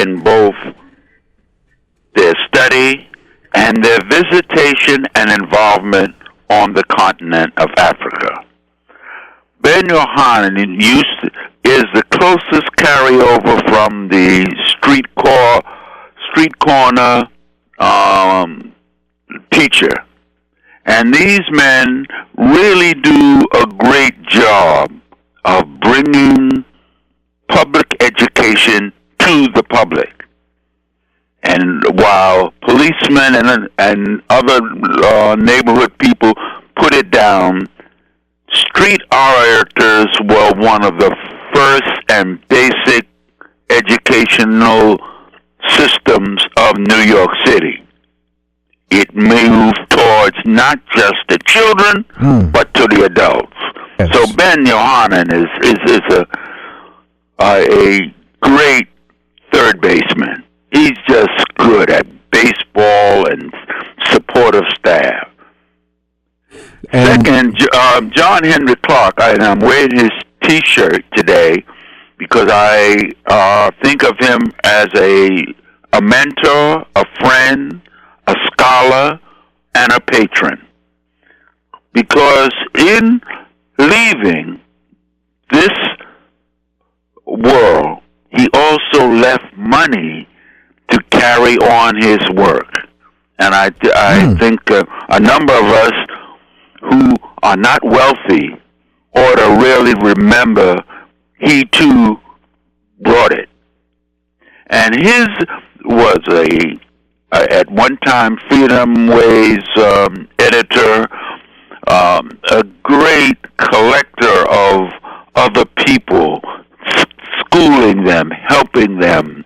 in both their study and their visitation and involvement on the continent of Africa. Ben Yohanan is the closest carryover from the street corner teacher. And these men really do a great job of bringing public education to the public. And while policemen and other neighborhood people put it down, street orators were one of the first and basic educational systems of New York City. It moved towards not just the children, but to the adults. Yes. So Ben Yohanan is a great third baseman. He's just good at baseball and supportive staff. Second, John Henry Clark, and I'm wearing his T-shirt today because I think of him as a mentor, a friend, a scholar, and a patron. Because in leaving this world, he also left money to carry on his work. And I think a number of us who are not wealthy ought to really remember he too brought it. And his was at one time Freedom Way's editor, a great collector of other people, schooling them, helping them,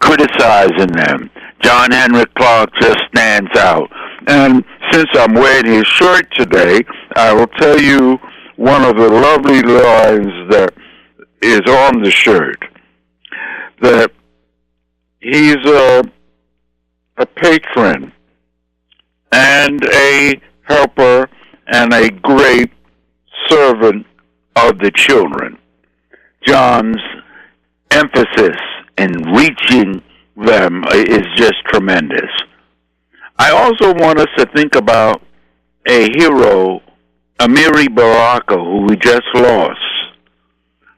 criticizing them. John Henry Clark just stands out. And since I'm wearing his shirt today, I will tell you one of the lovely lines that is on the shirt. That he's a patron and a helper and a great servant of the children. John's emphasis in reaching them is just tremendous. I also want us to think about a hero, Amiri Baraka, who we just lost.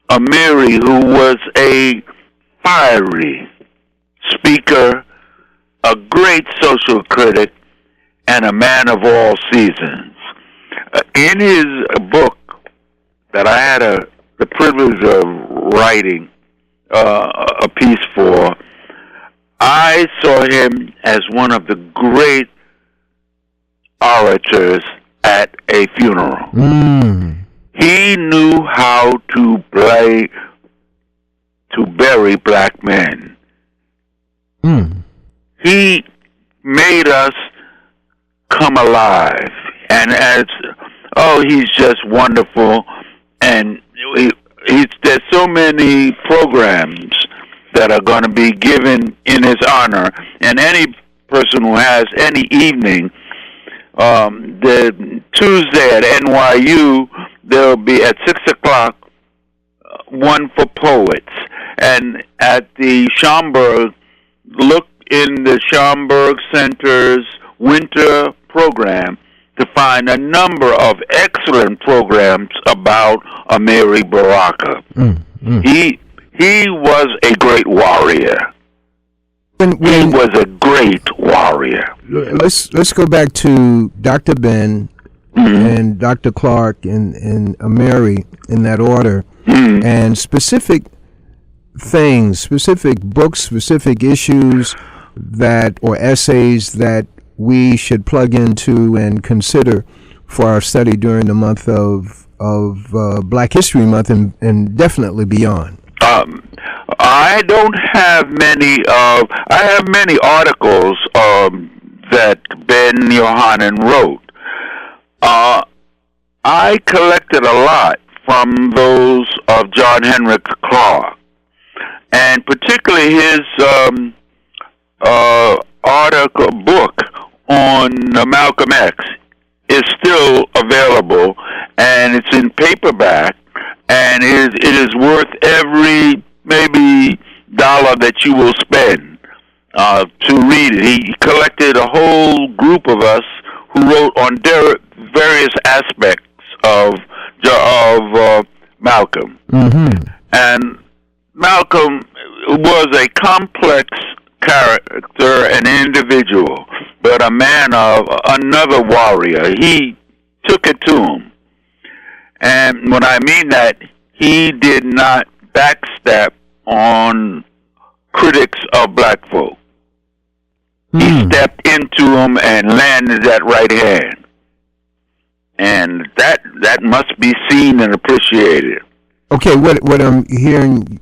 Amiri, who was a fiery speaker, a great social critic, and a man of all seasons. In his book that I had the privilege of writing a piece for, I saw him as one of the great orators at a funeral. He knew how to bury black men. He made us come alive. And he's just wonderful. And there's so many programs that are going to be given in his honor. And any person who has any evening, the Tuesday at NYU, there'll be at 6 o'clock, one for poets. And at the Schomburg, look in the Schomburg Center's winter program to find a number of excellent programs about Amiri Baraka. He was a great warrior. He was a great warrior. Let's go back to Dr. Ben and Dr. Clark and Amiri in that order, and specific things, specific books, specific issues or essays that we should plug into and consider for our study during the month of Black History Month and definitely beyond. I don't have many. I have many articles that Ben Yohanan wrote. I collected a lot from those of John Henry Clark, and particularly his book on Malcolm X is still available, and it's in paperback, and it is worth every maybe dollar that you will spend to read it. He collected a whole group of us who wrote on various aspects of Malcolm. Mm-hmm. And Malcolm was a complex character, an individual, but a man of another warrior. He took it to him. And when I mean that, he did not backstep on critics of black folk. He stepped into them and landed that right hand. And that must be seen and appreciated. Okay, what I'm hearing,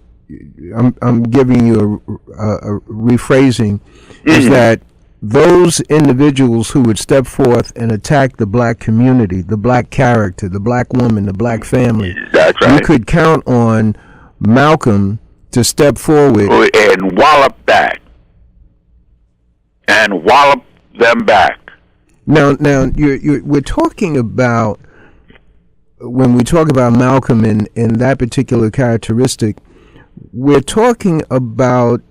I'm giving you a rephrasing, is that those individuals who would step forth and attack the black community, the black character, the black woman, the black family, that's right. You could count on Malcolm to step forward and wallop them back. Now, we're talking about, when we talk about Malcolm in that particular characteristic, we're talking about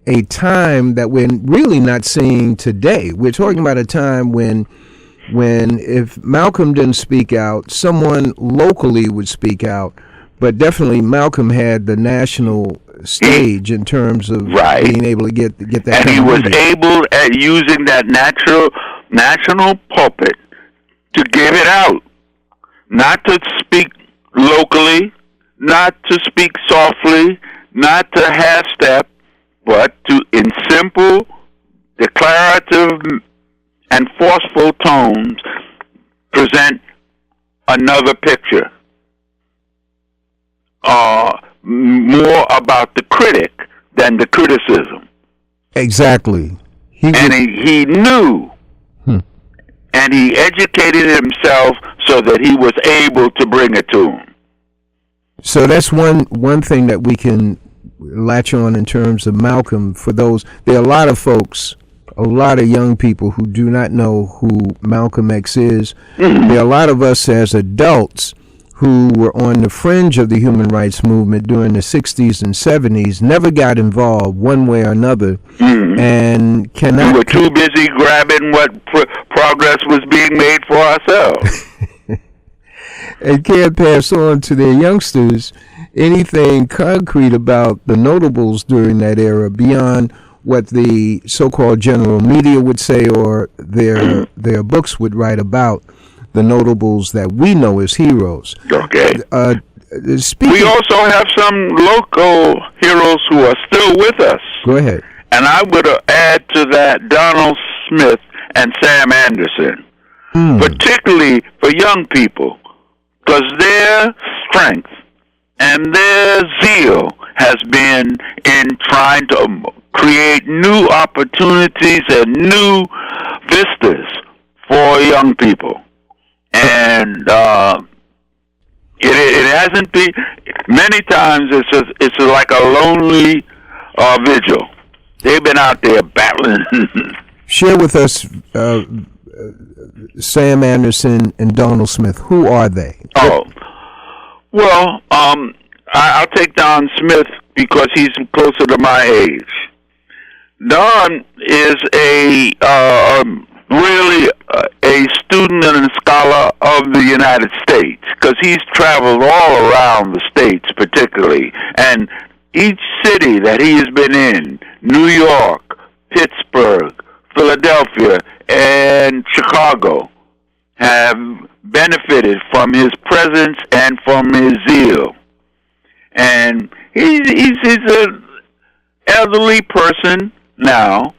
a time that we're really not seeing today. We're talking about a time when if Malcolm didn't speak out, someone locally would speak out, but definitely Malcolm had the national stage in terms of being able to get that. And he was able at using that national pulpit to give it out, not to speak locally, not to speak softly, not to half step, but to, in simple, declarative, and forceful tones, present another picture. More about the critic than the criticism. Exactly. He knew, and he educated himself so that he was able to bring it to him. So that's one thing that we can latch on in terms of Malcolm. For those, there are a lot of folks, a lot of young people who do not know who Malcolm X is. Mm-hmm. There are a lot of us as adults who were on the fringe of the human rights movement during the 60s and 70s, never got involved one way or another, and cannot... We were too busy grabbing what progress was being made for ourselves. And can't pass on to their youngsters anything concrete about the notables during that era beyond what the so-called general media would say or their books would write about the notables that we know as heroes. Okay. We also have some local heroes who are still with us. Go ahead. And I would add to that Donald Smith and Sam Anderson, particularly for young people, because their strength and their zeal has been in trying to create new opportunities and new vistas for young people. And it hasn't been, many times it's like a lonely vigil. They've been out there battling. Share with us Sam Anderson and Donald Smith. Who are they? Oh, well, I'll take Don Smith because he's closer to my age. Don is really a student and a scholar of the United States, because he's traveled all around the states particularly, and each city that he has been in, New York, Pittsburgh, Philadelphia, and Chicago, have benefited from his presence and from his zeal. And he's an elderly person now,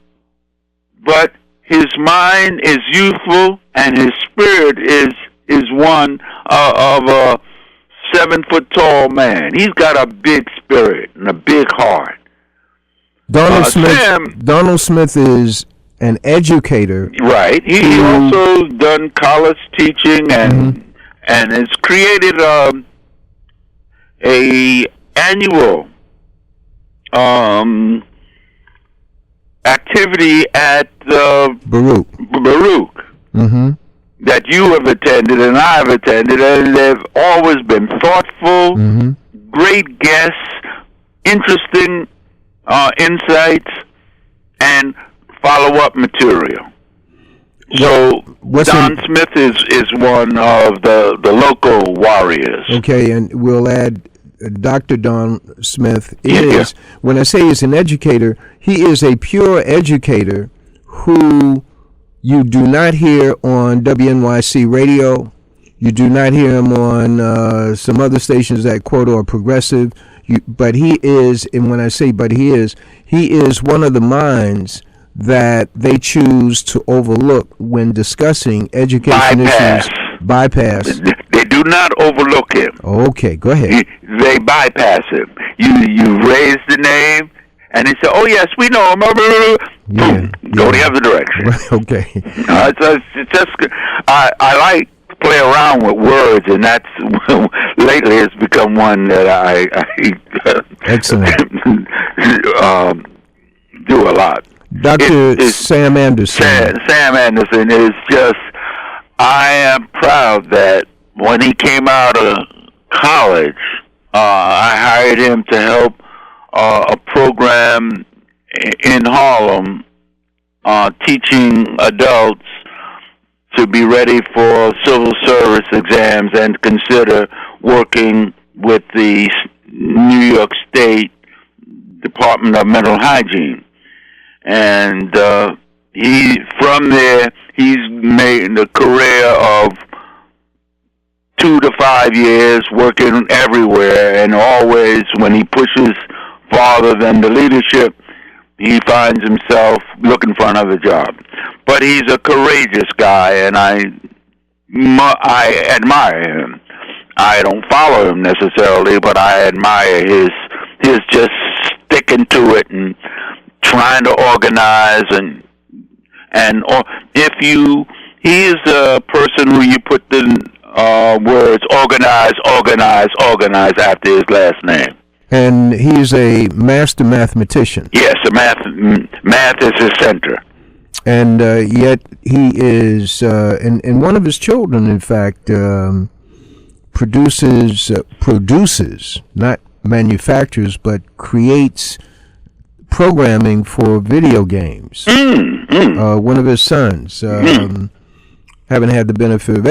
but his mind is youthful, and his spirit is one of a 7-foot-tall man. He's got a big spirit and a big heart. Donald Smith is an educator. Right. He also done college teaching and has created a annual activity at Baruch. That you have attended and I have attended, and they've always been thoughtful, great guests, interesting insights, and follow-up material. So Don Smith is one of the local warriors. Okay, and we'll add Dr. Don Smith is, when I say he's an educator, he is a pure educator who you do not hear on WNYC radio. You do not hear him on some other stations that quote are progressive. But he is, and when I say but he is one of the minds that they choose to overlook when discussing education issues. Bypass. They do not overlook him. Okay, go ahead. They bypass him. You raise the name, and they say, "Oh yes, we know him." Go the other direction. Okay. It's just I like to play around with words, and that's lately it's become one that I excellent do a lot. Dr. Sam Anderson. Sam Anderson is just. I am proud that when he came out of college, I hired him to help a program in Harlem teaching adults to be ready for civil service exams and consider working with the New York State Department of Mental Hygiene. And from there, he's made a career of 2 to 5 years working everywhere, and always when he pushes farther than the leadership, he finds himself looking for another job. But he's a courageous guy, and I admire him. I don't follow him necessarily, but I admire his just sticking to it and trying to organize he is a person who you put the words organize after his last name. And he's a master mathematician. Yes, math is his center. And yet he is, and one of his children, in fact, produces, not manufactures, but creates programming for video games. One of his sons. Haven't had the benefit of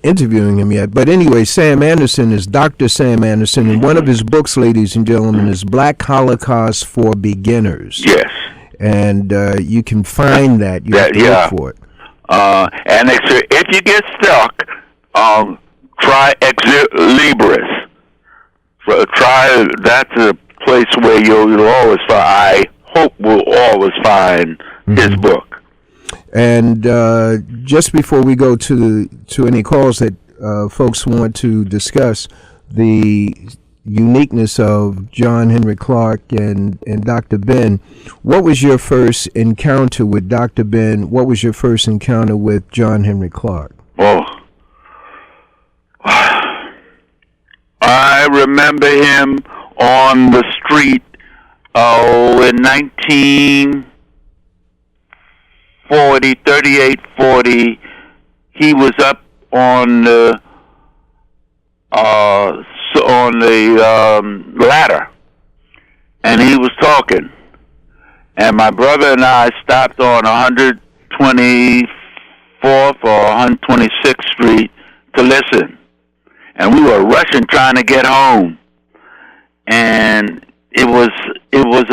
interviewing him yet. But anyway, Sam Anderson is Dr. Sam Anderson, and one of his books, ladies and gentlemen, is Black Holocaust for Beginners. Yes. And you can find that. You have to look for it. And if you get stuck, try Ex Libris. That's a place where you'll always find, I hope we'll always find his book. And just before we go to any calls that folks want to discuss, the uniqueness of John Henry Clarke and Dr. Ben, what was your first encounter with Dr. Ben? What was your first encounter with John Henry Clarke? Oh, I remember him on the street in 3840. He was up on the ladder, and he was talking. And my brother and I stopped on 124th or 126th Street to listen. And we were rushing, trying to get home. And it was April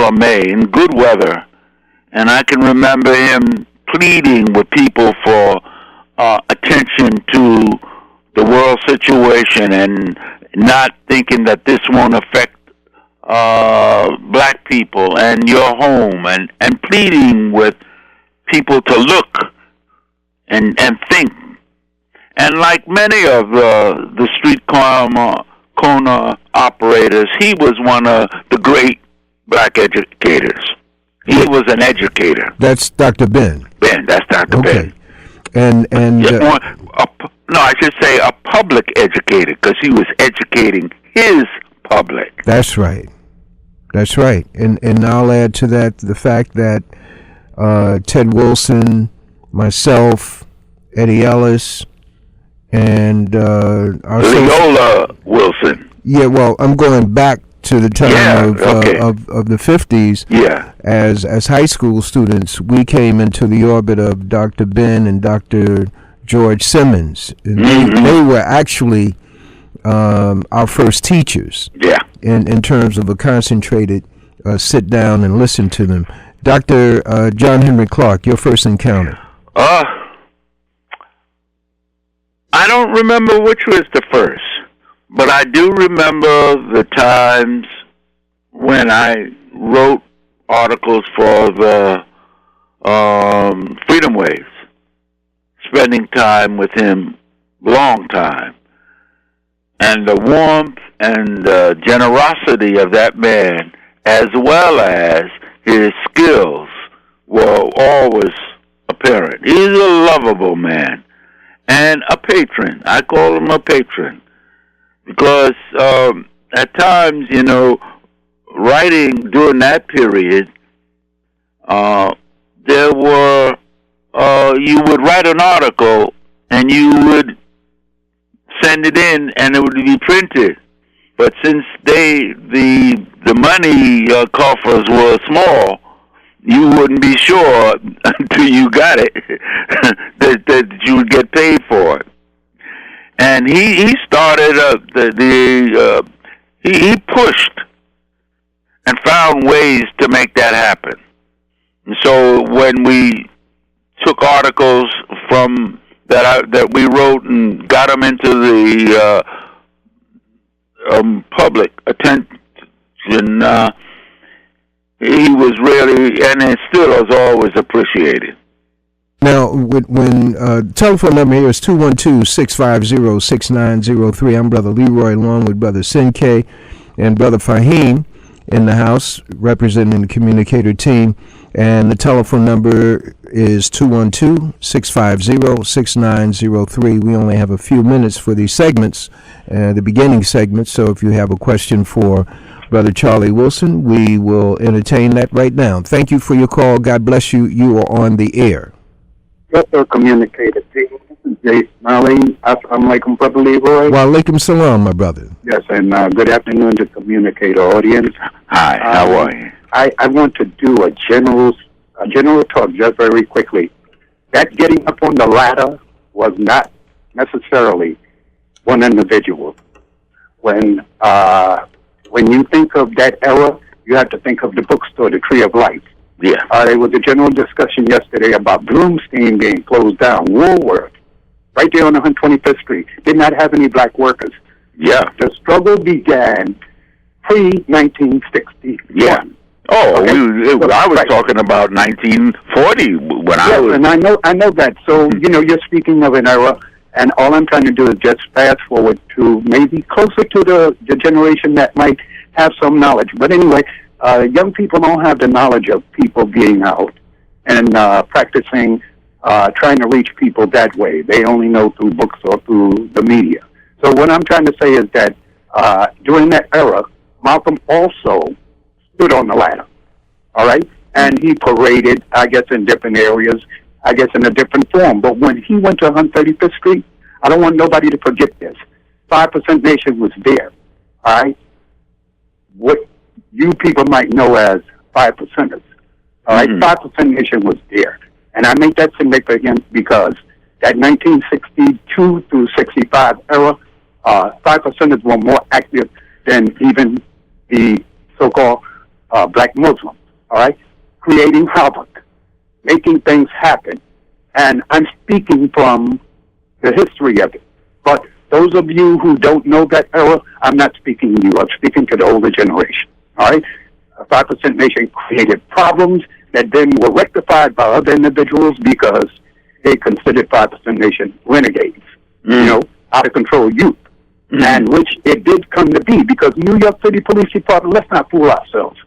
or May, in good weather. And I can remember him pleading with people for attention to the world situation and not thinking that this won't affect black people and your home, and pleading with people to look and think. And like many of the street corner operators, he was one of the great black educators. He was an educator. That's Dr. Ben. That's Dr. Ben. And no, I should say a public educator, because he was educating his public. That's right. And I'll add to that the fact that Ted Wilson, myself, Eddie Ellis, and Leola Wilson. Yeah, well, I'm going back to the time of the 50s. Yeah. As high school students, we came into the orbit of Dr. Ben and Dr. George Simmons. And they were actually our first teachers. Yeah. In terms of a concentrated sit down and listen to them. Dr. John Henry Clark, your first encounter. I don't remember which was the first, but I do remember the times when I wrote articles for the Freedom Waves, spending time with him, long time. And the warmth and the generosity of that man, as well as his skills, were always apparent. He's a lovable man and a patron. I call him a patron because at times, writing during that period, there were, you would write an article and you would send it in and it would be printed. But since the money coffers were small, you wouldn't be sure until you got it that you would get paid for it. And he started he pushed and found ways to make that happen. And so when we took articles from that we wrote and got them into the public attention, he was really, and it still is always appreciated. Now, when telephone number here is 212-650-6903. I'm Brother Leroy, along with Brother Sinke and Brother Fahim in the house, representing the communicator team. And the telephone number is 212-650-6903. We only have a few minutes for these segments, the beginning segments. So if you have a question for Brother Charlie Wilson, we will entertain that right now. Thank you for your call. God bless you. You are on the air. Yes, sir, communicator team. This is Jay Smiling. Assalamu alaikum, Brother Leroy. Wa alaikum salam, my brother. Yes, and good afternoon to communicator audience. Hi, how are you? I want to do a general talk just very quickly. That getting up on the ladder was not necessarily one individual. When you think of that era, you have to think of the bookstore, the Tree of Life. Yeah. There was a general discussion yesterday about Bloomstein being closed down. Woolworth, right there on 125th Street, did not have any black workers. Yeah. The struggle began pre-1961. Yeah. Oh, okay. I was talking about 1940 when I was. And I know that. So you're speaking of an era, and all I'm trying to do is just fast forward to maybe closer to the generation that might have some knowledge. But anyway, young people don't have the knowledge of people being out and practicing, trying to reach people that way. They only know through books or through the media. So what I'm trying to say is that during that era, Malcolm also stood on the ladder, all right? And he paraded, I guess, in different areas, I guess in a different form. But when he went to 135th Street, I don't want nobody to forget this. 5% Nation was there, all right? What you people might know as 5%ers, all right? 5% Nation was there. And I make that significant because that 1962 through 65 era, 5%ers were more active than even the so-called black Muslims, all right? Creating havoc, making things happen. And I'm speaking from the history of it. But those of you who don't know that era, I'm not speaking to you. I'm speaking to the older generation, all right? 5% Nation created problems that then were rectified by other individuals because they considered 5% Nation renegades, out of control youth. And which it did come to be because New York City Police Department, let's not fool ourselves,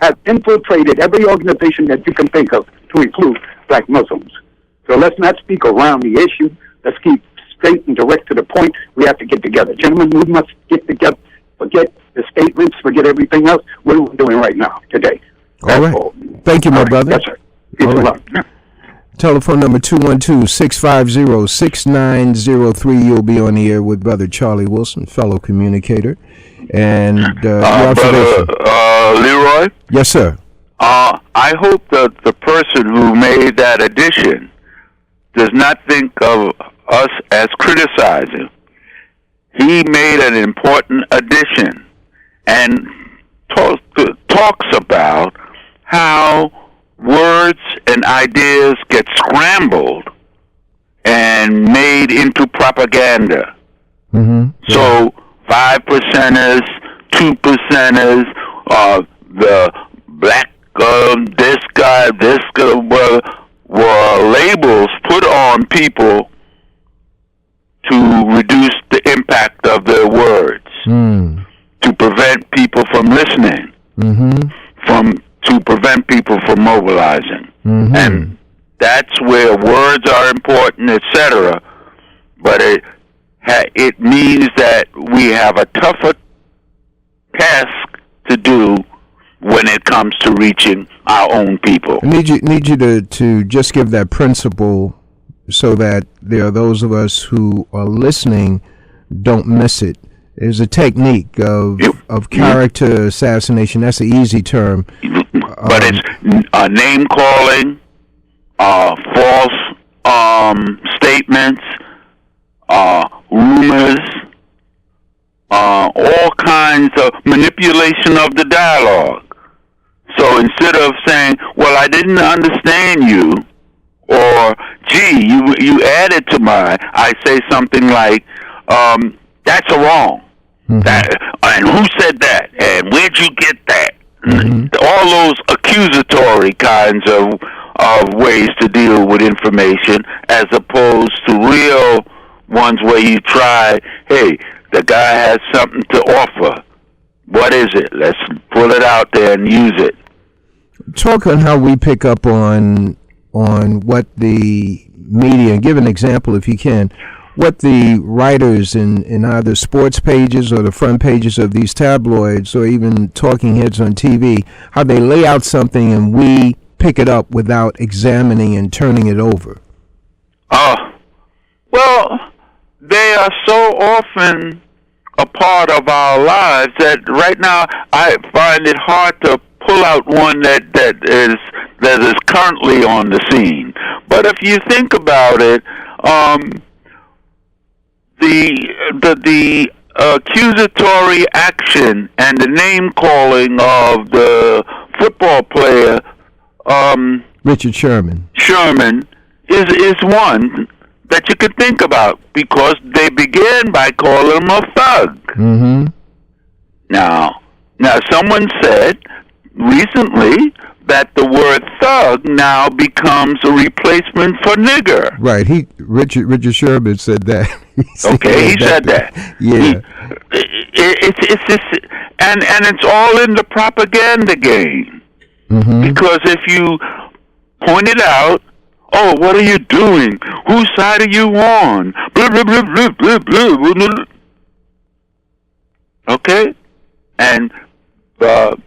have infiltrated every organization that you can think of to include black Muslims. So let's not speak around the issue. Let's keep straight and direct to the point. We have to get together. Gentlemen, we must get together. Forget the statements, forget everything else. What are we doing right now, today? All right. Thank you, my brother. Yes, sir. Peace and love. Telephone number 212-650-6903. You'll be on the air with Brother Charlie Wilson, fellow communicator. And your observation. Brother Leroy? Yes, sir. I hope that the person who made that addition does not think of us as criticizing. He made an important addition and talks about how words and ideas get scrambled and made into propaganda. Mm-hmm. So 5%ers, 2%ers, the black this guy, were labels put on people to reduce the impact of their words, to prevent people from listening, to prevent people from mobilizing. And that's where words are important, etc. But it means that we have a tougher task to do when it comes to reaching our own people. I need you to just give that principle so that there are those of us who are listening don't miss it. There's a technique of character assassination. That's an easy term. But it's name calling, false statements, rumors, all kinds of manipulation of the dialogue. So instead of saying, well, I didn't understand you, or, gee, you added to my, I say something like, that's wrong. That, and who said that? And where'd you get that? All those accusatory kinds of ways to deal with information, as opposed to real ones where you try, hey, the guy has something to offer. What is it? Let's pull it out there and use it. Talk on how we pick up on what the media, and give an example if you can, what the writers in either sports pages or the front pages of these tabloids or even talking heads on TV, how they lay out something and we pick it up without examining and turning it over. Well, they are so often a part of our lives that right now I find it hard to pull out one that is currently on the scene. But if you think about it, the accusatory action and the name calling of the football player Richard Sherman is one that you could think about, because they began by calling him a thug. Now someone said recently that the word thug now becomes a replacement for nigger. Right. Richard Sherman said that. He said that. Yeah. And it's all in the propaganda game. Because if you point it out, oh, what are you doing? Whose side are you on? Blah, blah, blah, blah, blah, blah, blah. Okay? And the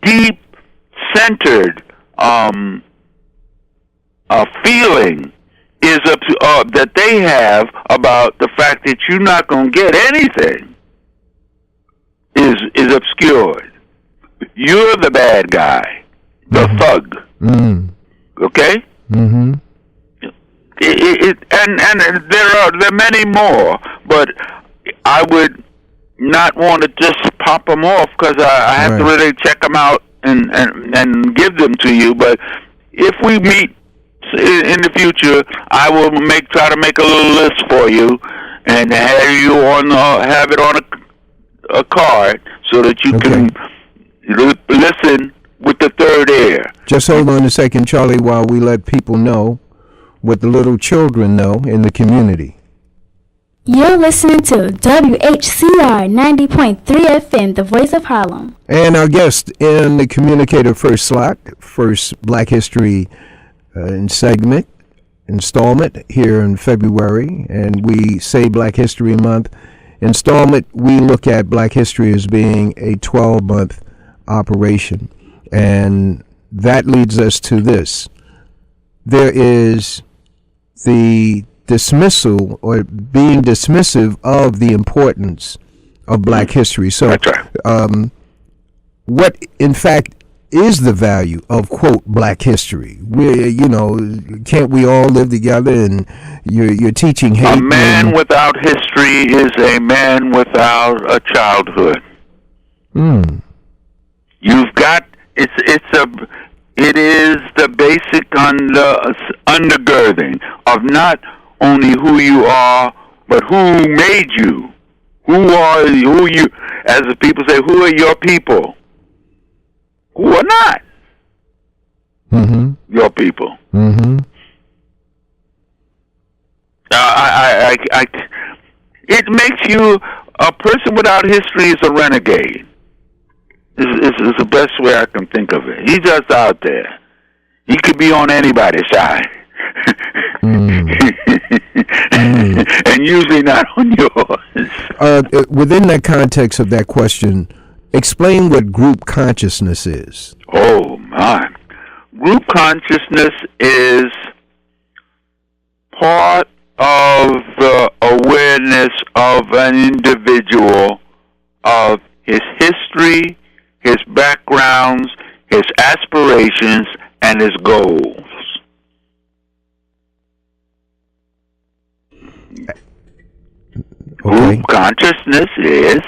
deep-centered feeling is that they have about the fact that you're not going to get anything is obscured. You're the bad guy, the thug. Okay? And there are many more, but I would not want to just pop them off, because I have to really check them out and give them to you. But if we meet in the future, I will try to make a little list for you and have it on a card so that you can listen with the third ear. Just hold on a second, Charlie, while we let people know what the little children know in the community. You're listening to WHCR 90.3 FM, the voice of Harlem. And our guest in the Communicator first Black History installment here in February, and we say Black History Month installment. We look at Black History as being a 12-month operation, and that leads us to this. There is the dismissal or being dismissive of the importance of Black history. So, That's right. What, in fact, is the value of, quote, Black history? Can't we all live together? And you're teaching hate. A man without history is a man without a childhood. You've got it is the basic undergirding of not only who you are, but who made you. Who you, as the people say, who are your people? Who are not your people? It makes you a person without history is a renegade. Is the best way I can think of it. He's just out there. He could be on anybody's side. And usually not on yours. Within that context of that question, explain what group consciousness is. Oh, my. Group consciousness is part of the awareness of an individual of his history, his backgrounds, his aspirations, and his goals. Okay. Group consciousness is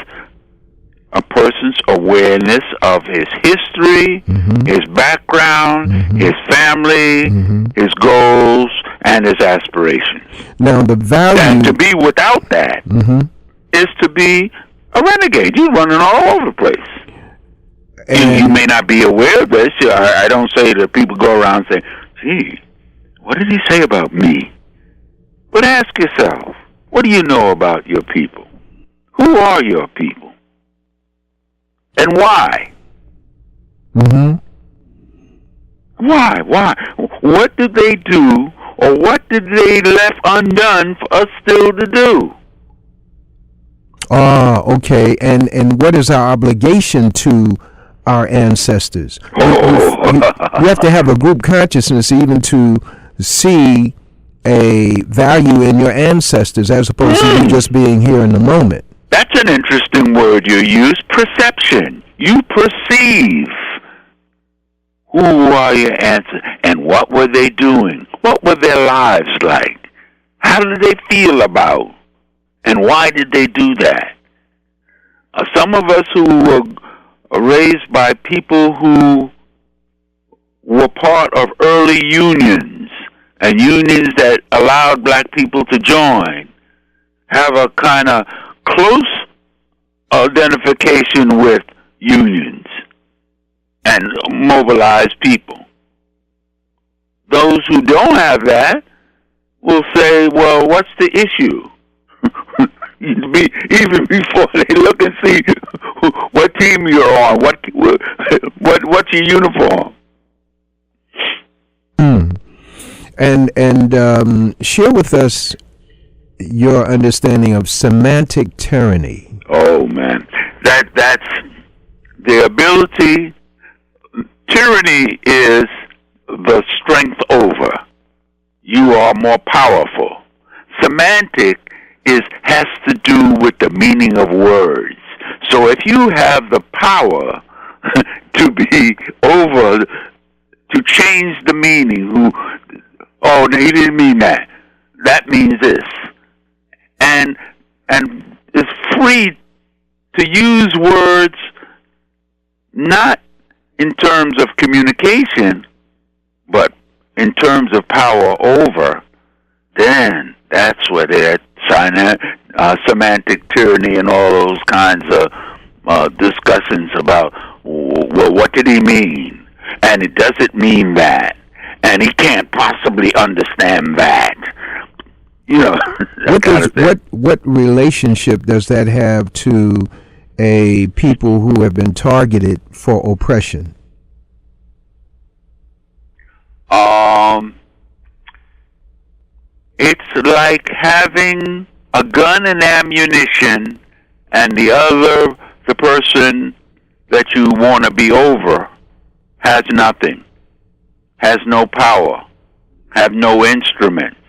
a person's awareness of his history, his background, his family, his goals, and his aspirations. Now, the value... And to be without that is to be a renegade. You're running all over the place. You may not be aware of this. I don't say that people go around saying, gee, what did he say about me? But ask yourself, what do you know about your people? Who are your people? And why? Why? What did they do, or what did they left undone for us still to do? Okay. And what is our obligation to our ancestors? You have to have a group consciousness even to see a value in your ancestors as opposed to you just being here in the moment. That's an interesting word you use, perception. You perceive who are your ancestors and what were they doing? What were their lives like? How did they feel about? And why did they do that? Some of us who were raised by people who were part of early unions and unions that allowed black people to join have a kind of close identification with unions and mobilized people. Those who don't have that will say, well, what's the issue? Even before they look and see what team you're on, what's your uniform. And share with us your understanding of semantic tyranny. Oh man, that's the ability. Tyranny is the strength over. You are more powerful. Semantic has to do with the meaning of words. So if you have the power to be over, to change the meaning, no, he didn't mean that. That means this. And is free to use words not in terms of communication, but in terms of power over, then that's where they're semantic tyranny and all those kinds of discussions about, well, what did he mean? And it doesn't mean that. And he can't possibly understand that. You know, what relationship does that have to a people who have been targeted for oppression? It's like having a gun and ammunition, and the person that you want to be over has nothing, has no power, have no instruments.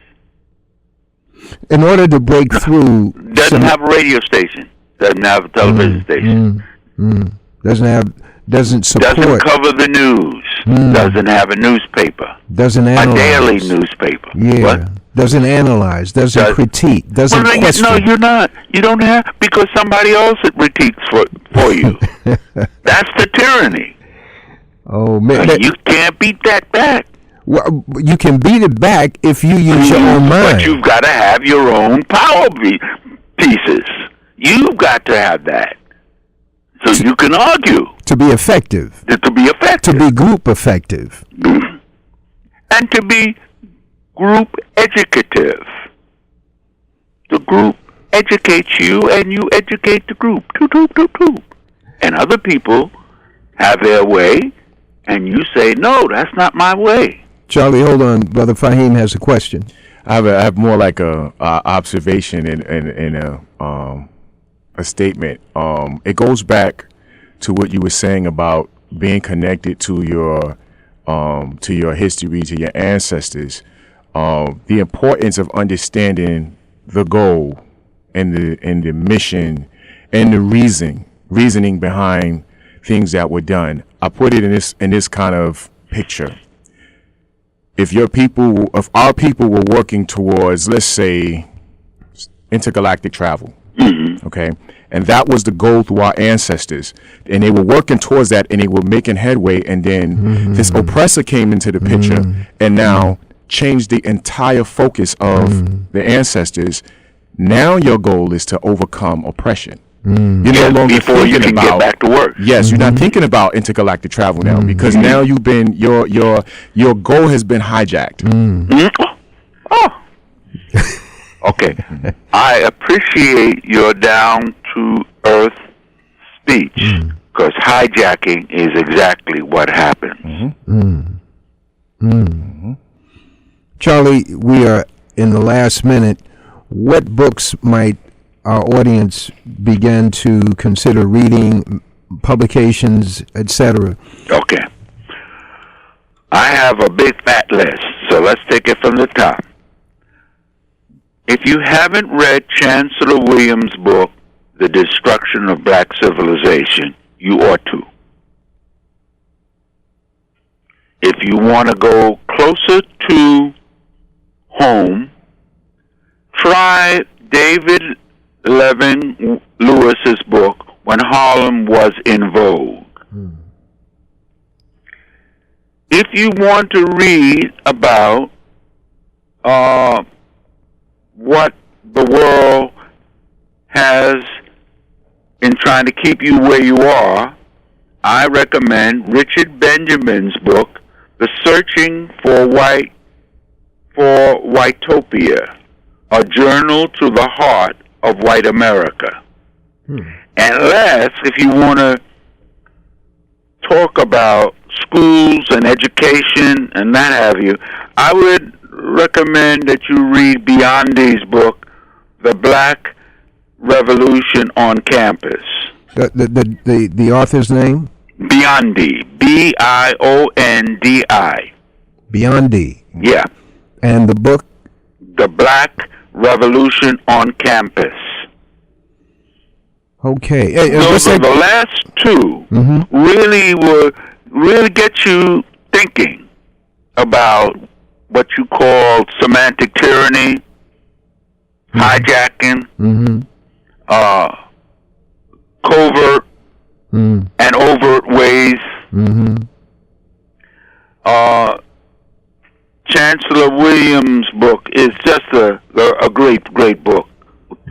In order to break through... Doesn't have a radio station. Doesn't have a television station. Doesn't support. Doesn't cover the news. Doesn't have a newspaper. Doesn't analyze. A daily newspaper. Yeah. What? Doesn't analyze. Doesn't critique. Doesn't question. No, you're not. You don't have, because somebody else critiques for you. That's the tyranny. Oh man, you can't beat that back. Well, you can beat it back if you use your own mind. But you've got to have your own power pieces. You've got to have that. So you can argue. To be effective. To be effective. To be group effective. And to be group educative. The group educates you and you educate the group. And other people have their way and you say, no, that's not my way. Charlie, hold on. Brother Fahim has a question. I have more like a observation and a statement. It goes back to what you were saying about being connected to your history, to your ancestors. The importance of understanding the goal and the mission and the reasoning behind things that were done. I put it in this kind of picture. If our people were working towards, let's say, intergalactic travel, okay, and that was the goal through our ancestors, and they were working towards that, and they were making headway, and then this oppressor came into the picture, and now changed the entire focus of the ancestors. Now your goal is to overcome oppression. You're no longer before you can get back to work. Yes, you're not thinking about intergalactic travel now because now you've been your goal has been hijacked. Oh, okay. I appreciate your down to earth speech because hijacking is exactly what happened. Charlie, we are in the last minute. What books might our audience begin to consider reading, publications, etc.? Okay. I have a big fat list, so let's take it from the top. If you haven't read Chancellor Williams' book, The Destruction of Black Civilization, you ought to. If you want to go closer to home, try David Levin Lewis's book, When Harlem Was in Vogue. If you want to read about what the world has in trying to keep you where you are, I recommend Richard Benjamin's book, The Searching for Whitopia, a journal to the heart of white America. Unless, if you want to talk about schools and education and that have you, I would recommend that you read Biondi's book, The Black Revolution on Campus. The author's name? Biondi, Biondi. Biondi. Yeah. And the book? The Black Revolution on Campus. Okay. So the last two really get you thinking about what you call semantic tyranny, hijacking, covert and overt ways. Chancellor Williams' book is just a great book.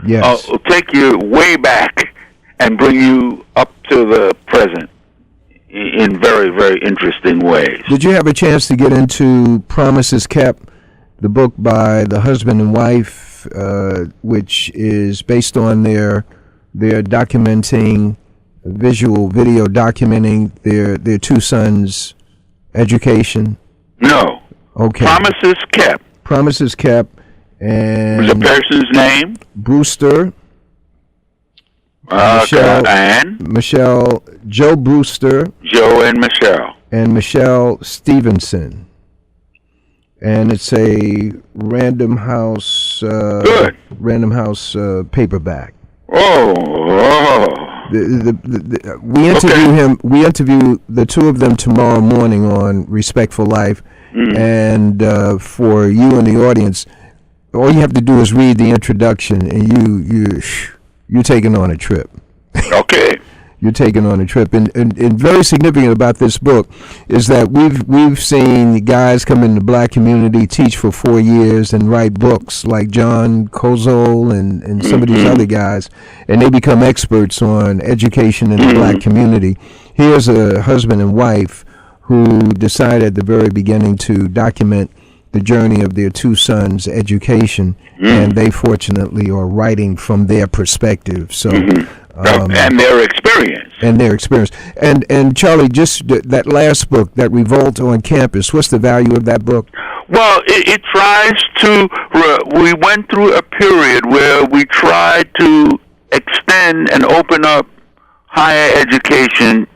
Yes. It'll take you way back and bring you up to the present in very, very interesting ways. Did you have a chance to get into Promises Kept, the book by the husband and wife, which is based on their documenting, video documenting their two sons' education? No. Okay. Promises Kept. Promises Kept. And the person's name? Brewster. Joe Brewster. Joe and Michelle. And Michelle Stevenson. And it's a Random House paperback. We interview him. We interview the two of them tomorrow morning on Respectful Life, and for you and the audience, all you have to do is read the introduction, and you're taking on a trip. Okay. You're taking on a trip, and very significant about this book is that we've seen guys come in the black community, teach for 4 years, and write books like John Kozol and some of these other guys, and they become experts on education in the black community. Here's a husband and wife who decided at the very beginning to document the journey of their two sons' education, and they fortunately are writing from their perspective. So. And their experience. And Charlie, just that last book, that Revolt on Campus, what's the value of that book? Well, it tries to, we went through a period where we tried to extend and open up higher education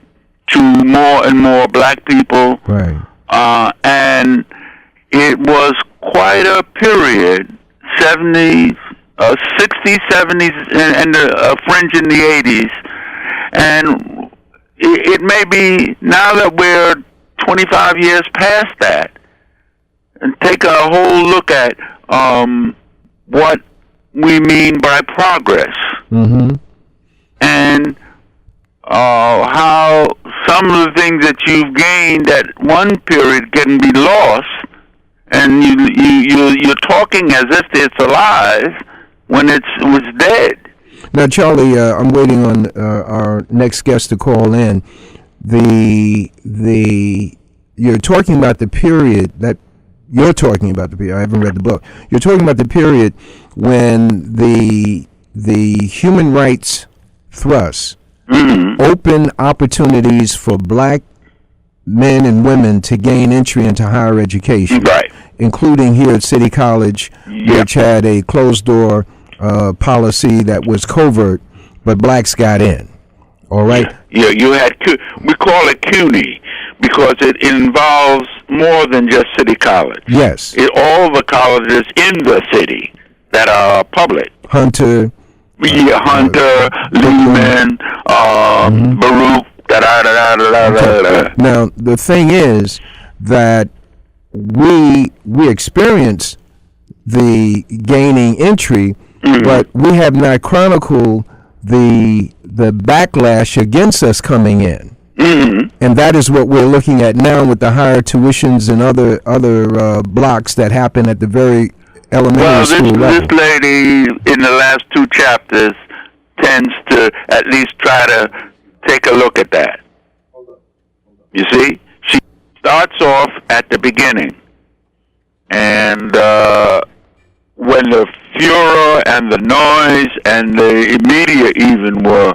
to more and more black people. Right. And it was quite a period, 70s, 60s, 70s, and a fringe in the 80s. And it may be, now that we're 25 years past that, and take a whole look at what we mean by progress. And how some of the things that you've gained at one period can be lost, and you're talking as if it's alive when it was dead. Now, Charlie, I'm waiting on our next guest to call in. You're talking about the period that you're talking about. I haven't read the book. You're talking about the period when the human rights thrust open opportunities for black men and women to gain entry into higher education, right? Including here at City College, which had a closed-door policy that was covert, but blacks got in. All right? Yeah, you had, we call it CUNY, because it involves more than just City College. Yes. All the colleges in the city that are public. Hunter. Hunter, Lehman, Baruch, Now, the thing is that we experience the gaining entry, but we have not chronicled the backlash against us coming in. And that is what we're looking at now with the higher tuitions and other blocks that happen at the very elementary school level. This lady in the last 2 chapters tends to at least try to take a look at that. You see? She starts off at the beginning. And when the furor and the noise and the media even were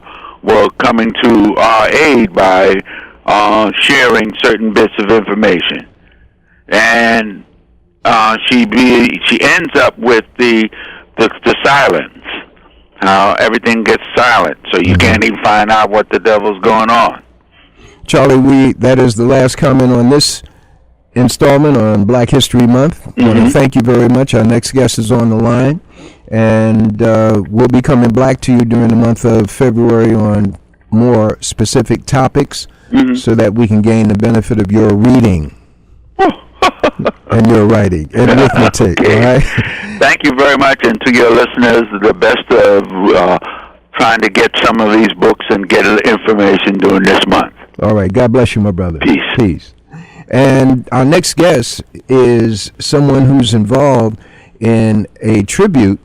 coming to our aid by sharing certain bits of information. And she ends up with the silence, how everything gets silent, so you can't even find out what the devil's going on. Charlie, that is the last comment on this installment on Black History Month. I want to thank you very much. Our next guest is on the line, and we'll be coming back to you during the month of February on more specific topics so that we can gain the benefit of your reading and your writing and arithmetic. Okay. All right? Thank you very much, and to your listeners, the best of trying to get some of these books and get information during this month. All right. God bless you, my brother. Peace. Peace. And our next guest is someone who's involved in a tribute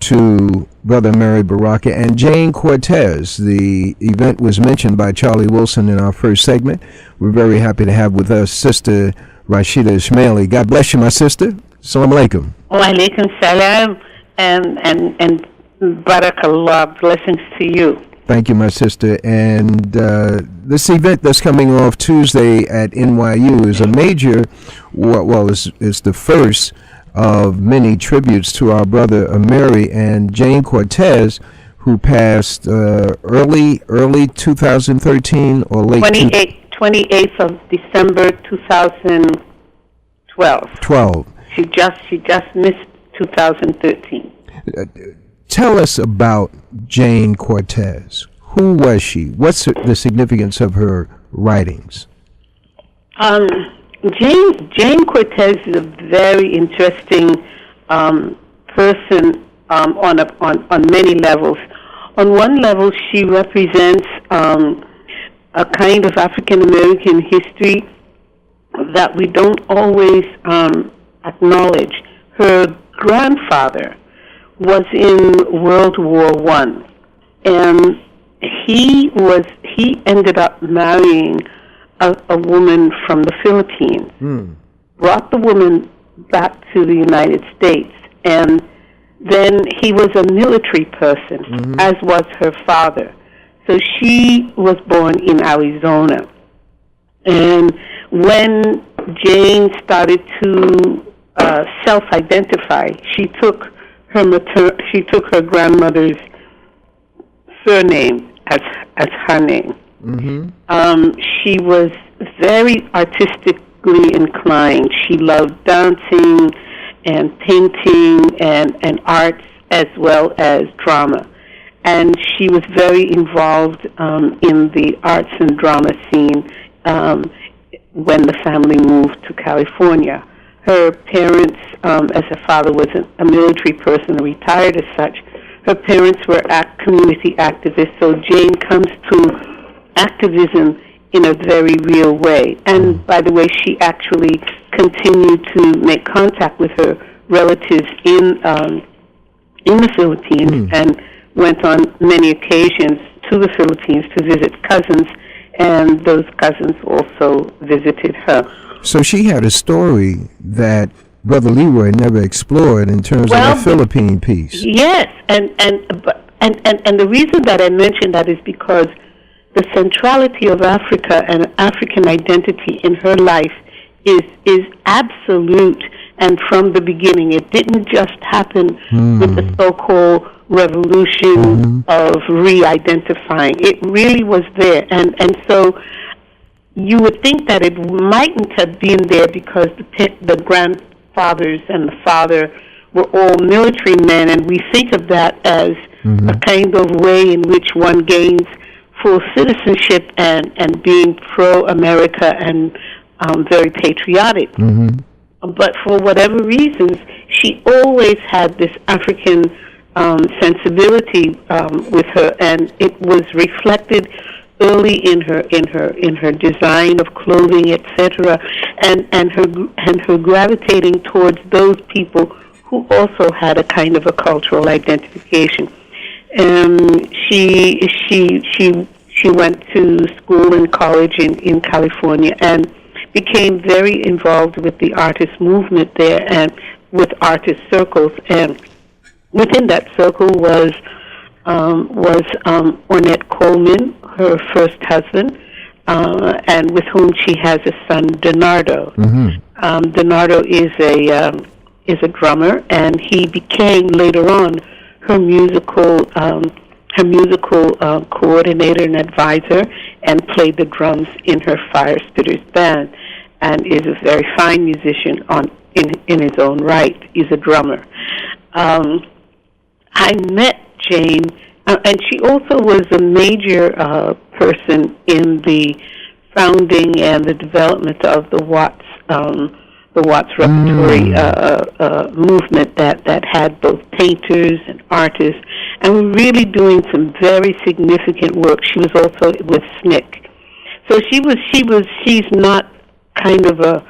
to Brother Mary Baraka and Jane Cortez. The event was mentioned by Charlie Wilson in our first segment. We're very happy to have with us Sister Rashida Ismaili. God bless you, my sister. Assalamu alaikum. Wa alaikum salam and barakallah. Blessings to you. Thank you, my sister. And this event that's coming off Tuesday at NYU is a major, it's the first of many tributes to our brother Mary and Jane Cortez, who passed early 2013 or late 28th of December 2012. 12. She just missed 2013. Tell us about Jane Cortez. Who was she? What's the significance of her writings? Jane Cortez is a very interesting person on many levels. On one level, she represents a kind of African American history that we don't always acknowledge. Her grandfather was in World War I, and he ended up marrying a woman from the Philippines, brought the woman back to the United States, and then he was a military person, as was her father. So she was born in Arizona. And when Jane started to self-identify, she took her grandmother's surname as her name. She was very artistically inclined. She loved dancing and painting and arts as well as drama. And she was very involved in the arts and drama scene when the family moved to California. Her parents, as her father was a military person, retired as such, her parents were community activists, so Jane comes to activism in a very real way. And by the way, she actually continued to make contact with her relatives in the Philippines and went on many occasions to the Philippines to visit cousins, and those cousins also visited her. So she had a story that Brother Leroy never explored in terms of the Philippine piece. Yes, and the reason that I mention that is because the centrality of Africa and African identity in her life is absolute, and from the beginning. It didn't just happen with the so-called revolution of re-identifying. It really was there, and so you would think that it mightn't have been there because the grandfathers and the father were all military men, and we think of that as a kind of way in which one gains full citizenship and being pro-America and very patriotic. But for whatever reasons, she always had this African sensibility with her, and it was reflected early in her design of clothing, etc., and her gravitating towards those people who also had a kind of a cultural identification. She went to school and college in California and became very involved with the artist movement there and with artist circles. And within that circle was Ornette Coleman, her first husband, and with whom she has a son, Donardo. Donardo is a drummer, and he became later on her musical coordinator and advisor, and played the drums in her Fire Spitters band, and is a very fine musician in his own right. He's a drummer. I met Jane, and she also was a major person in the founding and the development of the Watts repertory movement that had both painters and artists, and we're really doing some very significant work. She was also with SNCC, so she's not kind of a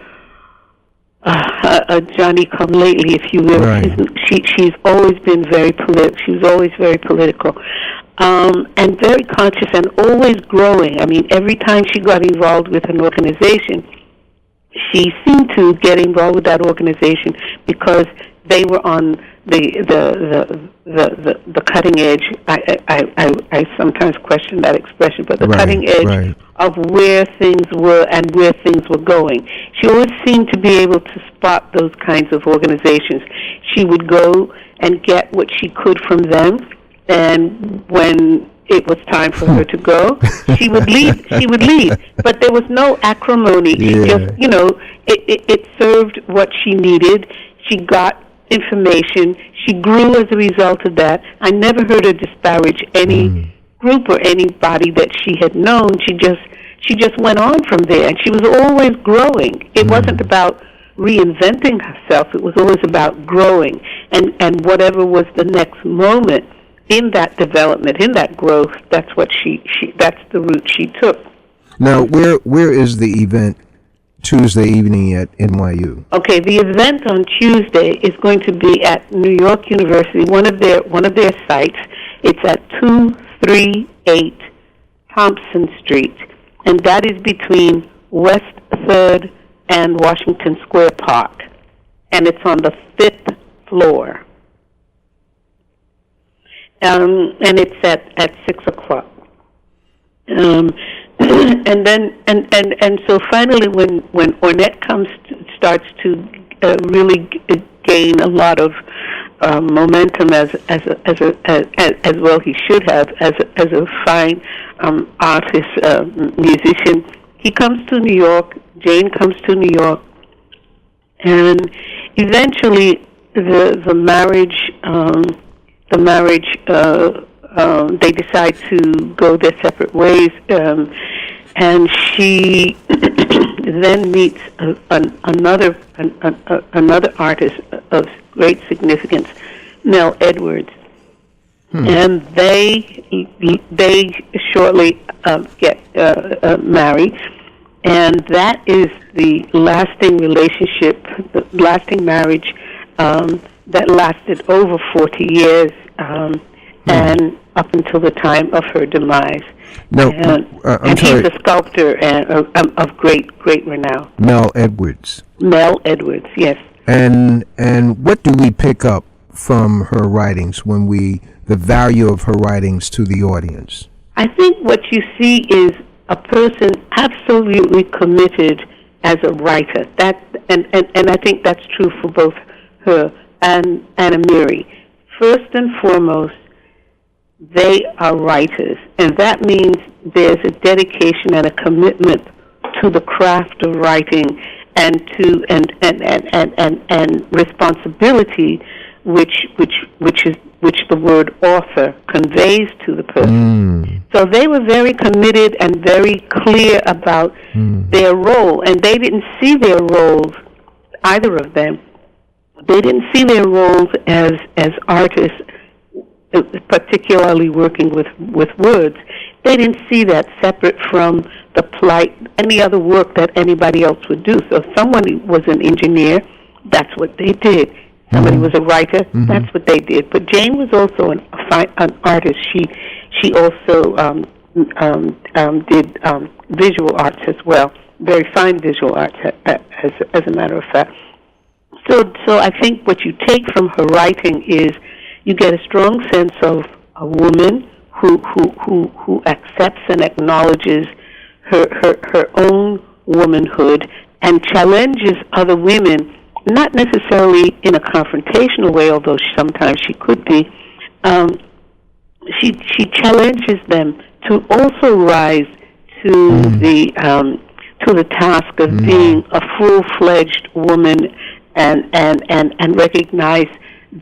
Johnny-come-lately, if you will. Right. She's always been very political. She was always very political, and very conscious, and always growing. I mean, every time she got involved with an organization, she seemed to get involved with that organization because they were on the cutting edge. I sometimes question that expression, but the cutting edge of where things were and where things were going. She always seemed to be able to spot those kinds of organizations. She would go and get what she could from them, and when it was time for her to go, she would leave. But there was no acrimony. Just, it served what she needed. She got information. She grew as a result of that. I never heard her disparage any group or anybody that she had known. She just went on from there, and she was always growing. It wasn't about reinventing herself. It was always about growing, and whatever was the next moment in that development, in that growth, that's what that's the route she took. Now, where is the event Tuesday evening at NYU? Okay, the event on Tuesday is going to be at New York University, one of their sites. It's at 238 Thompson Street, and that is between West 3rd and Washington Square Park, and it's on the 5th floor. And it's at 6 o'clock. And then so finally, when Ornette starts to really gain a lot of momentum as well he should have as a fine artist musician, he comes to New York. Jane comes to New York, and eventually the marriage they decide to go their separate ways, and she then meets another artist of great significance, Mel Edwards, and they shortly get married, and that is the lasting relationship, the lasting marriage that lasted over 40 years. And up until the time of her demise. No, and he's a sculptor and of great renown. Mel Edwards. Mel Edwards, yes. And what do we pick up from her writings the value of her writings to the audience? I think what you see is a person absolutely committed as a writer. And I think that's true for both her and Amiri. First and foremost, they are writers, and that means there's a dedication and a commitment to the craft of writing, and to and responsibility, which the word author conveys to the person. So they were very committed and very clear about their role, and they didn't see their roles, either of them. They didn't see their roles as artists, particularly working with words. They didn't see that separate from the plight, any other work that anybody else would do. So if somebody was an engineer, that's what they did. Somebody was a writer, that's what they did. But Jane was also an artist. She also did visual arts as well, very fine visual arts, as a matter of fact. So I think what you take from her writing is you get a strong sense of a woman who accepts and acknowledges her own womanhood and challenges other women, not necessarily in a confrontational way, although sometimes she could be. She challenges them to also rise to the task of being a full-fledged woman and recognize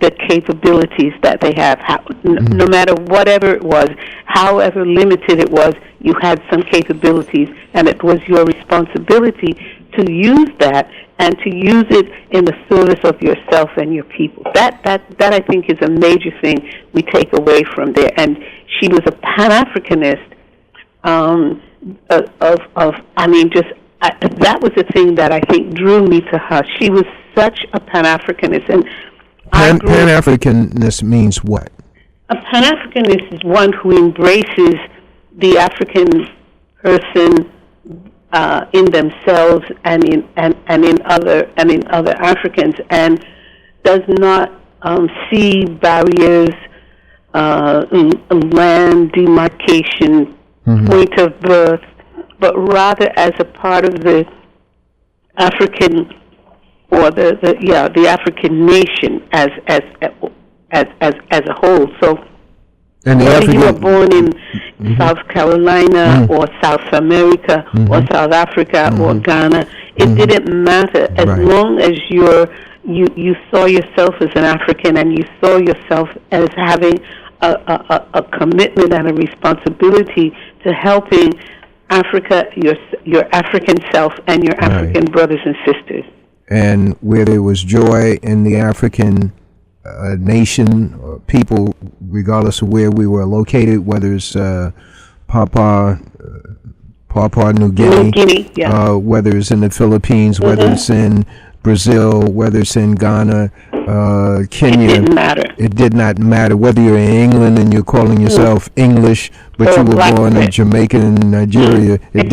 the capabilities that they have. No matter whatever it was, however limited it was, you had some capabilities, and it was your responsibility to use that and to use it in the service of yourself and your people. That I think is a major thing we take away from there. And she was a Pan-Africanist. That was the thing that I think drew me to her. She was such a Pan-Africanist, and Pan-Africanist means what? A Pan-Africanist is one who embraces the African person in themselves and in other Africans, and does not see barriers, land demarcation, point of birth, but rather as a part of the African, or the African nation as a whole. So whether you were born in South Carolina or South America or South Africa or Ghana, it didn't matter as long as your you saw yourself as an African, and you saw yourself as having a commitment and a responsibility to helping Africa, your African self, and your African brothers and sisters. And where there was joy in the African nation or people, regardless of where we were located, whether it's Papua New Guinea, whether it's in the Philippines, whether it's in Brazil, whether it's in Ghana, Kenya. It didn't matter. It did not matter whether you're in England and you're calling yourself English, but you were born in Jamaica and Nigeria. It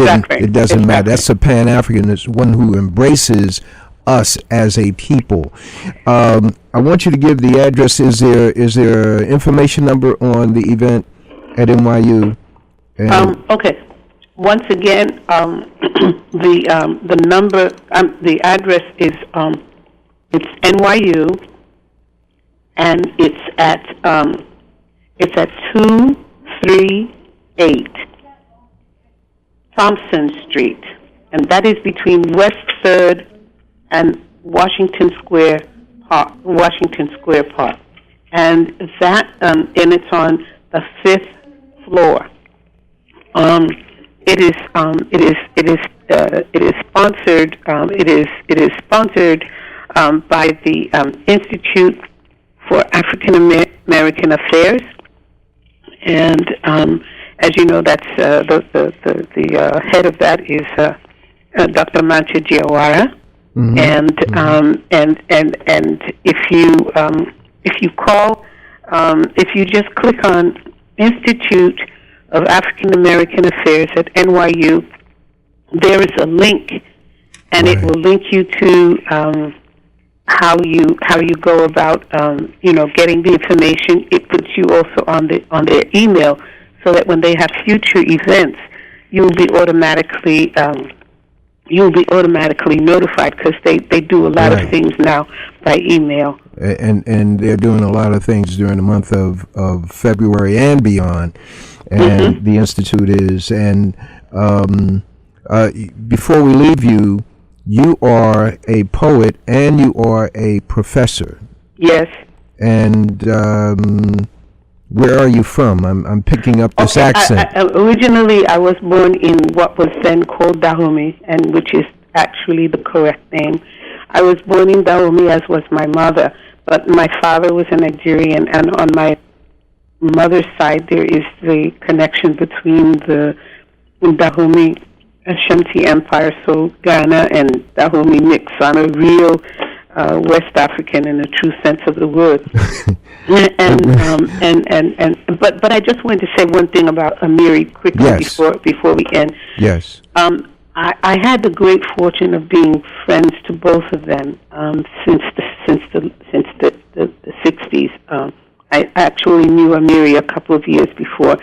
doesn't matter. That's a Pan-African. It's one who embraces us as a people. I want you to give the address. Is there information number on the event at NYU? Okay. Once again, the number, the address is it's NYU, and it's at 238 Thompson Street, and that is between West 3rd and Washington Square Park, and that and it's on the 5th floor. It is sponsored. It is sponsored by the Institute for African American Affairs, and as you know, that's the head of that is Dr. Mancha Diawara. And if you call, if you just click on Institute of African American Affairs at NYU, there is a link, and it will link you to how you go about getting the information. It puts you also on their email, so that when they have future events, you'll be automatically notified, because they do a lot of things now by email. And they're doing a lot of things during the month of February and beyond. And the Institute is. And before we leave you, you are a poet and you are a professor. Yes. And where are you from? I'm picking up this accent. Originally, I was born in what was then called Dahomey, and which is actually the correct name. I was born in Dahomey, as was my mother, but my father was a Nigerian, and on my mother's side, there is the connection between the Dahomey Ashanti Empire, so Ghana and Dahomey mix. So I'm a real West African in the true sense of the word. But I just wanted to say one thing about Amiri quickly before we end. Yes. I had the great fortune of being friends to both of them since the 60s. I actually knew Amiri a couple of years before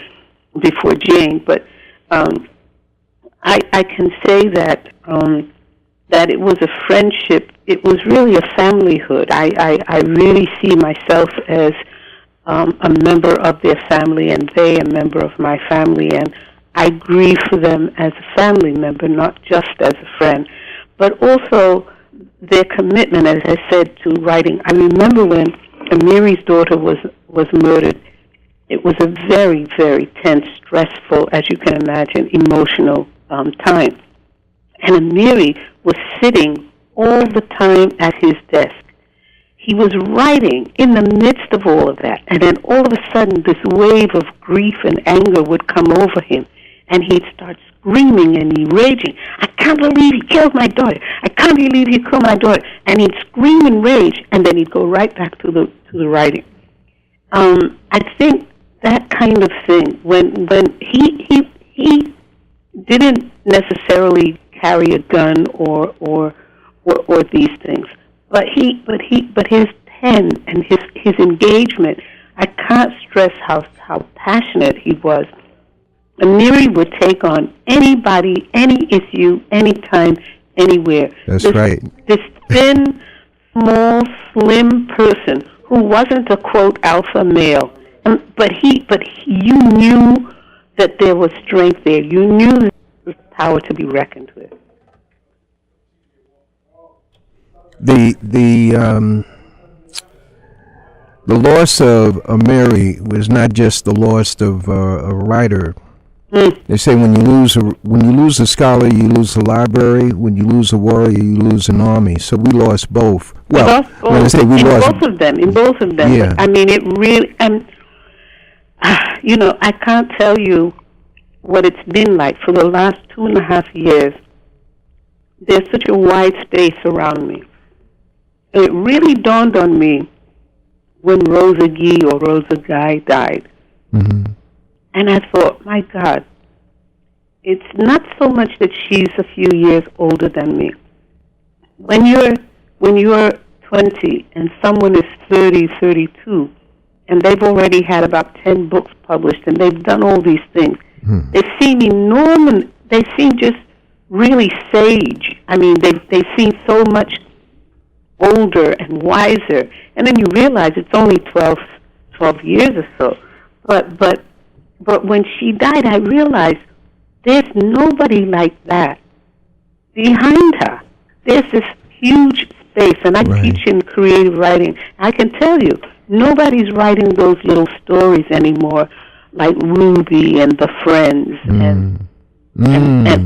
Jane, but I can say that it was a friendship. It was really a familyhood. I really see myself as a member of their family, and they a member of my family, and I grieve for them as a family member, not just as a friend, but also their commitment, as I said, to writing. I remember when Amiri's daughter was murdered. It was a very, very tense, stressful, as you can imagine, emotional time. And Amiri was sitting all the time at his desk. He was writing in the midst of all of that, and then all of a sudden this wave of grief and anger would come over him, and he'd start screaming and raging. I can't believe he killed my daughter. I can't believe he killed my daughter. And he'd scream and rage, and then he'd go right back to the writing. I think that kind of thing, when he didn't necessarily carry a gun or these things, but his pen and his engagement, I can't stress how passionate he was. Amiri would take on anybody, any issue, anytime, anywhere. That's right. This thin, small, slim person who wasn't a quote alpha male, but you knew that there was strength there. You knew there was power to be reckoned with. The loss of Mary was not just the loss of a writer. They say when you lose a scholar, you lose a library. When you lose a warrior, you lose an army. So we lost both. Well, when I say we lost both of them, in both of them. Yeah. I mean, it really, and I can't tell you what it's been like for the last 2.5 years. There's such a wide space around me. It really dawned on me when Rosa Guy died. Mm-hmm. And I thought, my God, it's not so much that she's a few years older than me. When you're 20 and someone is 30, 32, and they've already had about 10 books published, and they've done all these things, they seem enormous. They seem just really sage. I mean, they seem so much older and wiser. And then you realize it's only 12 years or so. But when she died, I realized there's nobody like that behind her. There's this huge space, and I teach in creative writing. I can tell you, nobody's writing those little stories anymore, like Ruby and the Friends, and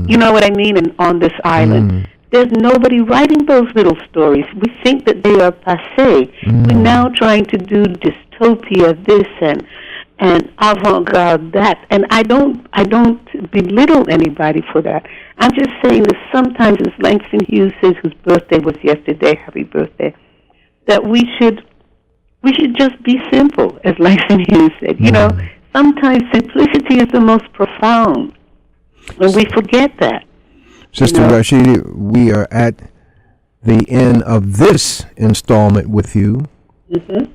you know what I mean, and On This Island. There's nobody writing those little stories. We think that they are passé. We're now trying to do dystopia this and avant-garde that. And I don't belittle anybody for that. I'm just saying that sometimes, as Langston Hughes says, whose birthday was yesterday, happy birthday, that we should just be simple, as Langston Hughes said. You know, sometimes simplicity is the most profound, and we forget that. Sister Rashidi, we are at the end of this installment with you.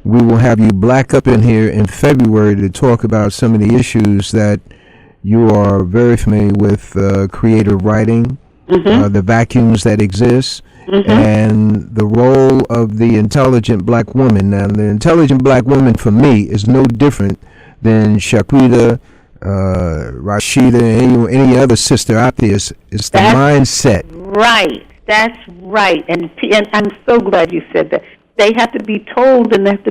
We will have you back up in here in February to talk about some of the issues that you are very familiar with, creative writing, the vacuums that exist, and the role of the intelligent black woman. Now, the intelligent black woman for me is no different than Shaquita, Rashida, any other sister out there. It's the mindset. Right. That's right. And I'm so glad you said that. They have to be told, and they have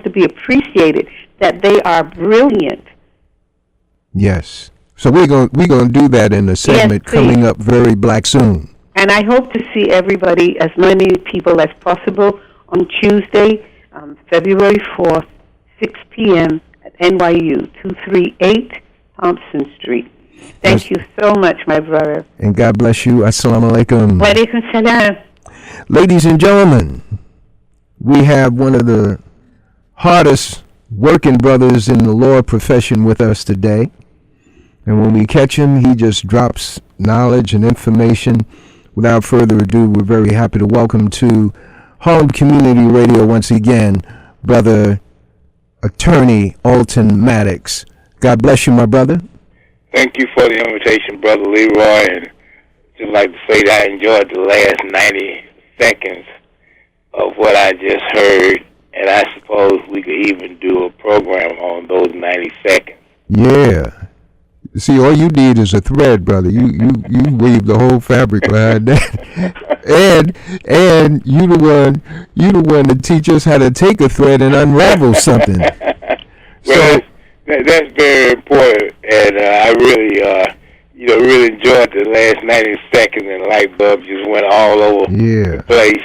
to be appreciated that they are brilliant. Yes. So we're going to do that in a segment coming up very black soon. And I hope to see everybody, as many people as possible, on Tuesday, February 4th, 6 p.m. at NYU, 238 Thompson Street. Thank you so much, my brother. And God bless you. Assalamu alaikum. Wa alaikum salam. Ladies and gentlemen, we have one of the hardest working brothers in the law profession with us today. And when we catch him, he just drops knowledge and information. Without further ado, we're very happy to welcome to Harlem Community Radio once again, Brother Attorney Alton Maddox. God bless you, my brother. Thank you for the invitation, Brother Leroy. And just like to say that I enjoyed the last 90 seconds of what I just heard, and I suppose we could even do a program on those 90 seconds. Yeah. See, all you need is a thread, brother. You weave the whole fabric behind that. and you the one to teach us how to take a thread and unravel something. Well, that's very important, and I really enjoyed the last 90 seconds, and the light bulb just went all over the place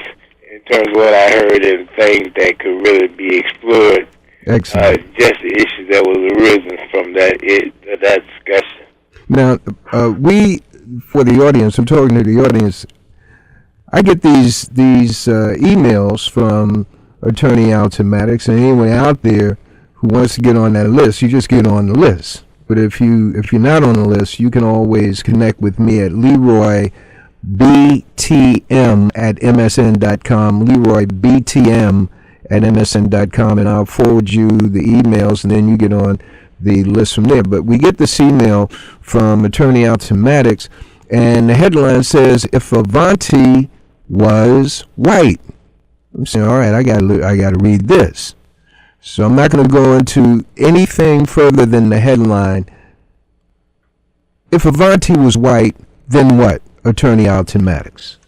in terms of what I heard and things that could really be explored. Excellent. Just the issue that was arisen from that discussion. Now, for the audience, I'm talking to the audience. I get these emails from Attorney Alton Maddox, and anyone out there who wants to get on that list, you just get on the list. But if you're not on the list, you can always connect with me at LeroyBTM@MSN.com. LeroyBTM@MSN.com, and I'll forward you the emails, and then you get on the list from there. But we get this email from Attorney Alton Maddox, and the headline says, "If Avanti was white." I'm saying, all right, I got to read this. So I'm not going to go into anything further than the headline. If Avanti was white, then what, Attorney Alton Maddox?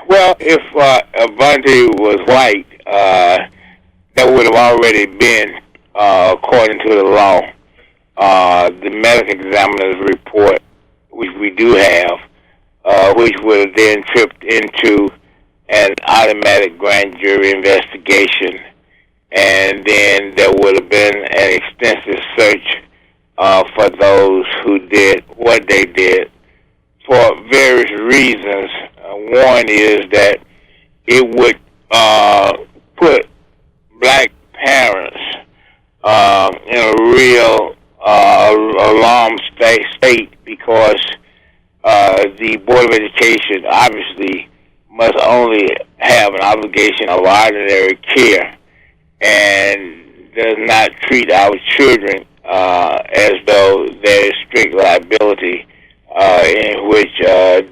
Well, if Avante was white, that would have already been, according to the law, the medical examiner's report, which we do have, which would have then tripped into an automatic grand jury investigation, and then there would have been an extensive search for those who did what they did for various reasons. One is that it would put black parents in a real alarm state because the Board of Education obviously must only have an obligation of ordinary care and does not treat our children as though there is strict liability, in which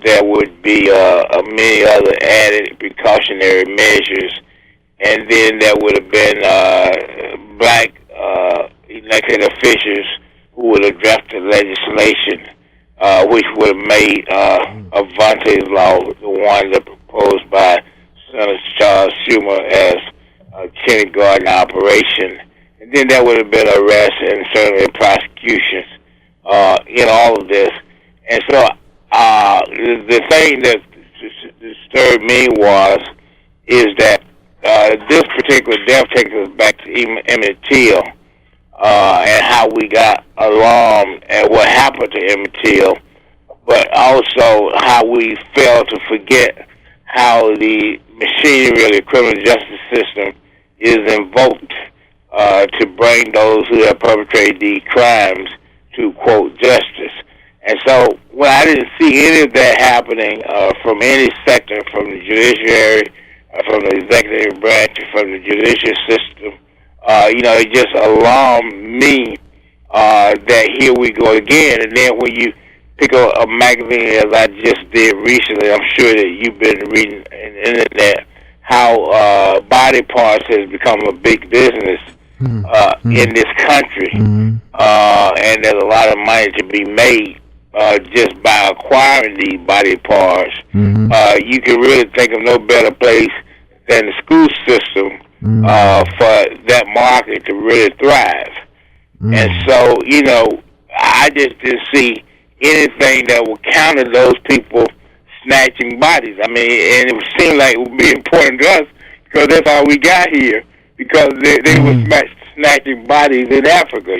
there would be many other added precautionary measures, and then there would have been black elected officials who would have drafted legislation which would have made Avante's law, the one that proposed by Senator Charles Schumer, as a kindergarten operation. And then there would have been arrests and certainly prosecutions in all of this. And so the thing that disturbed me is that this particular death takes us back to Emmett Till and how we got alarmed at what happened to Emmett Till, but also how we fail to forget how the machinery of the criminal justice system is invoked to bring those who have perpetrated these crimes to, quote, justice. And so when I didn't see any of that happening from any sector, from the judiciary, from the executive branch, from the judicial system, it just alarmed me that here we go again. And then when you pick up a magazine, as I just did recently, I'm sure that you've been reading on the internet, how body parts has become a big business in this country. And there's a lot of money to be made just by acquiring these body parts. You can really think of no better place than the school system for that market to really thrive. And so, I just didn't see anything that would counter those people snatching bodies. I mean, and it seemed like it would be important to us because that's how we got here, because they were snatching bodies in Africa,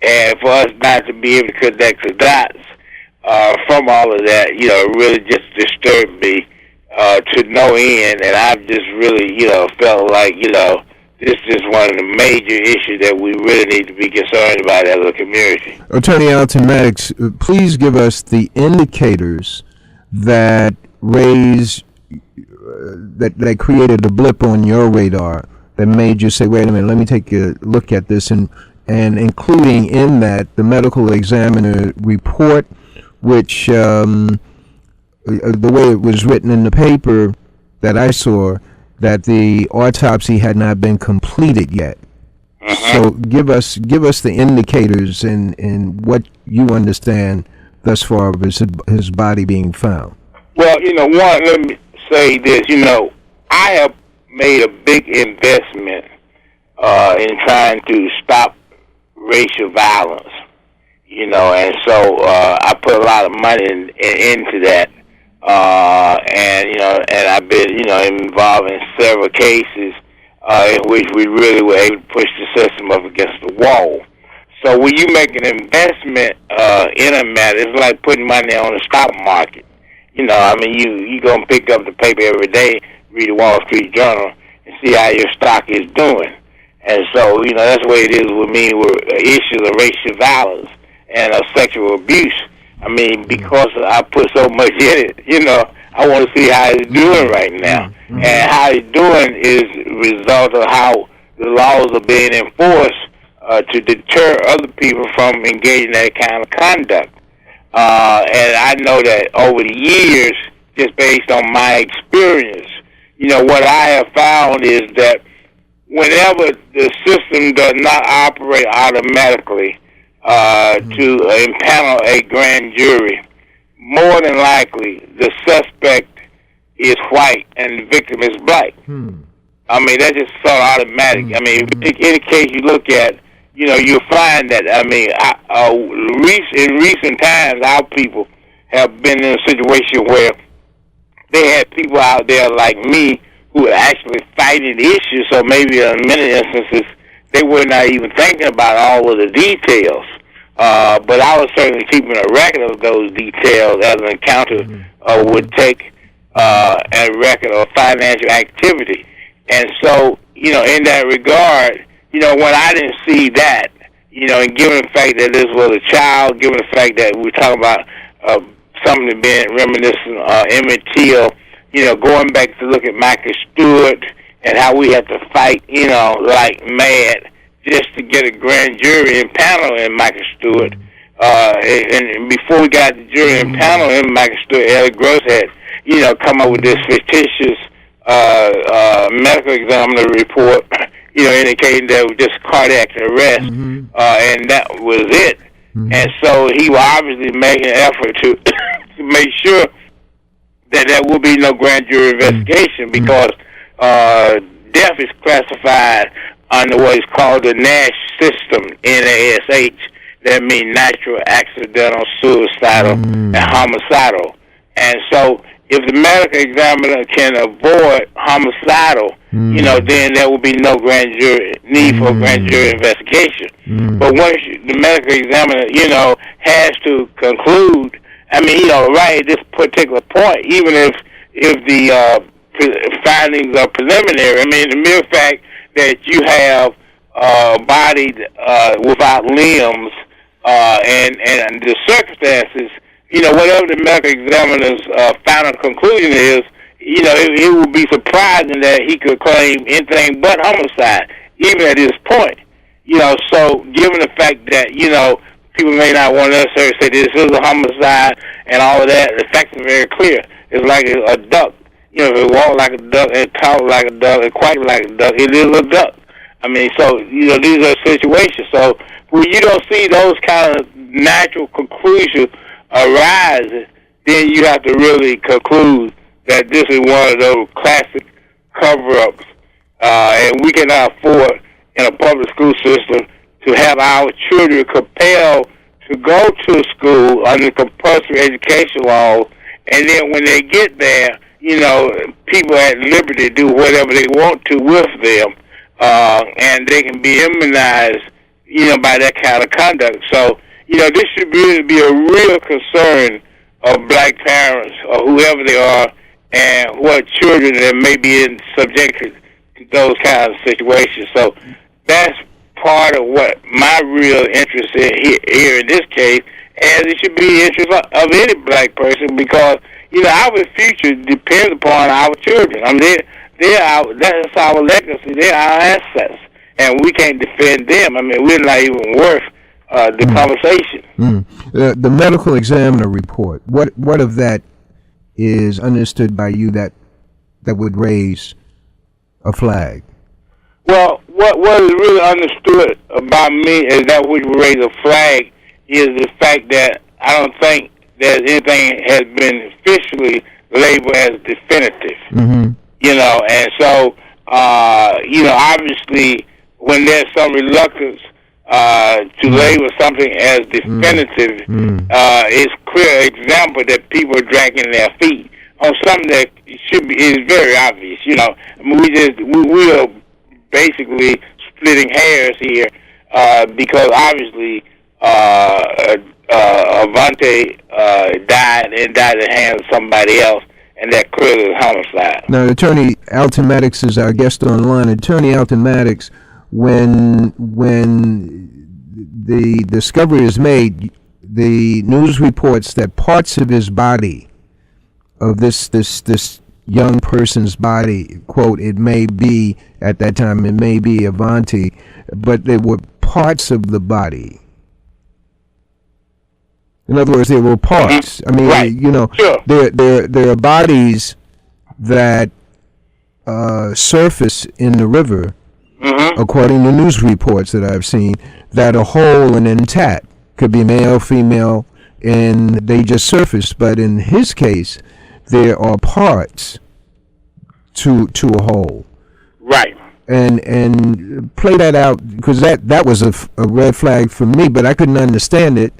and for us not to be able to connect the dots from all of that, really just disturbed me to no end, and I've just really, felt like, this is one of the major issues that we really need to be concerned about as a community. Attorney Alton Maddox, please give us the indicators that that created a blip on your radar that made you say, wait a minute, let me take a look at this, and including in that the medical examiner report, which the way it was written in the paper that I saw, that the autopsy had not been completed yet. So give us the indicators and what you understand thus far of his body being found. Well, one, let me say this, I have made a big investment in trying to stop racial violence, and so I put a lot of money into that. And I've been, involved in several cases in which we really were able to push the system up against the wall. So when you make an investment in a matter, it's like putting money on the stock market. You gonna pick up the paper every day, read the Wall Street Journal, and see how your stock is doing. And so, that's the way it is with me with issues of racial violence and of sexual abuse. I mean, because I put so much in it, I want to see how it's doing right now. And how it's doing is a result of how the laws are being enforced to deter other people from engaging in that kind of conduct. And I know that over the years, just based on my experience, what I have found is that whenever the system does not operate automatically, to impanel a grand jury, more than likely the suspect is white and the victim is black. I mean, that's just sort of automatic. I mean, in any case you look at, you'll find that, I mean, in recent times, our people have been in a situation where they had people out there like me who are actually fighting issues, so maybe in many instances they were not even thinking about all of the details. But I was certainly keeping a record of those details as an encounter would take a record of financial activity. And so, in that regard, when I didn't see that, and given the fact that this was a child, given the fact that we're talking about something being reminiscent of Emmett Till, going back to look at Michael Stewart and how we had to fight, like mad just to get a grand jury and panel in Michael Stewart. And before we got the jury and panel in Michael Stewart, Elliot Gross had, come up with this fictitious medical examiner report, indicating that it was just cardiac arrest, and that was it. And so he was obviously making an effort to to make sure that there will be no grand jury investigation because death is classified under what is called the NASH system, NASH. That means natural, accidental, suicidal, and homicidal. And so if the medical examiner can avoid homicidal, then there will be no grand jury need for a grand jury investigation. But once the medical examiner, has to conclude, I mean, right at this particular point, even if the findings are preliminary, I mean, the mere fact that you have a body without limbs and the circumstances, whatever the medical examiner's final conclusion is, it would be surprising that he could claim anything but homicide, even at this point. So given the fact that, people may not want to necessarily say this is a homicide and all of that, the facts are very clear. It's like a duck. If it walks like a duck and talks like a duck and quacks like a duck, it is a duck. I mean, so, these are situations. So when you don't see those kind of natural conclusions arise, then you have to really conclude that this is one of those classic cover-ups, and we cannot afford in a public school system to have our children compelled to go to school under compulsory education laws, and then when they get there, people at liberty do whatever they want to with them, and they can be immunized, by that kind of conduct. So, this should really be a real concern of black parents or whoever they are, and what children that may be subjected to those kinds of situations. So that's part of what my real interest is here in this case, as it should be the interest of any black person, because our future depends upon our children. I mean, that's our legacy. They're our assets, and we can't defend them. I mean, we're not even worth the conversation. The medical examiner report. What of that is understood by you that would raise a flag? Well, what is really understood by me is that which would raise a flag is the fact that I don't think that anything has been officially labeled as definitive. And so, obviously, when there's some reluctance to label something as definitive, it's clear example that people are dragging their feet on something that is very obvious. I mean, we are basically splitting hairs here because obviously Avante died at the hands of somebody else, and that clearly is homicide. Now, Attorney Alton Maddox is our guest online. Attorney Alton Maddox, when the discovery is made, the news reports that parts of his body, of this young person's body, quote, it may be, at that time, it may be Avante, but they were parts of the body. In other words, they were parts. I mean, right. Sure. There are bodies that surface in the river, according to news reports that I've seen, that are whole and intact. Could be male, female, and they just surface. But in his case, there are parts to a whole. Right. And play that out, because that was a red flag for me, but I couldn't understand it.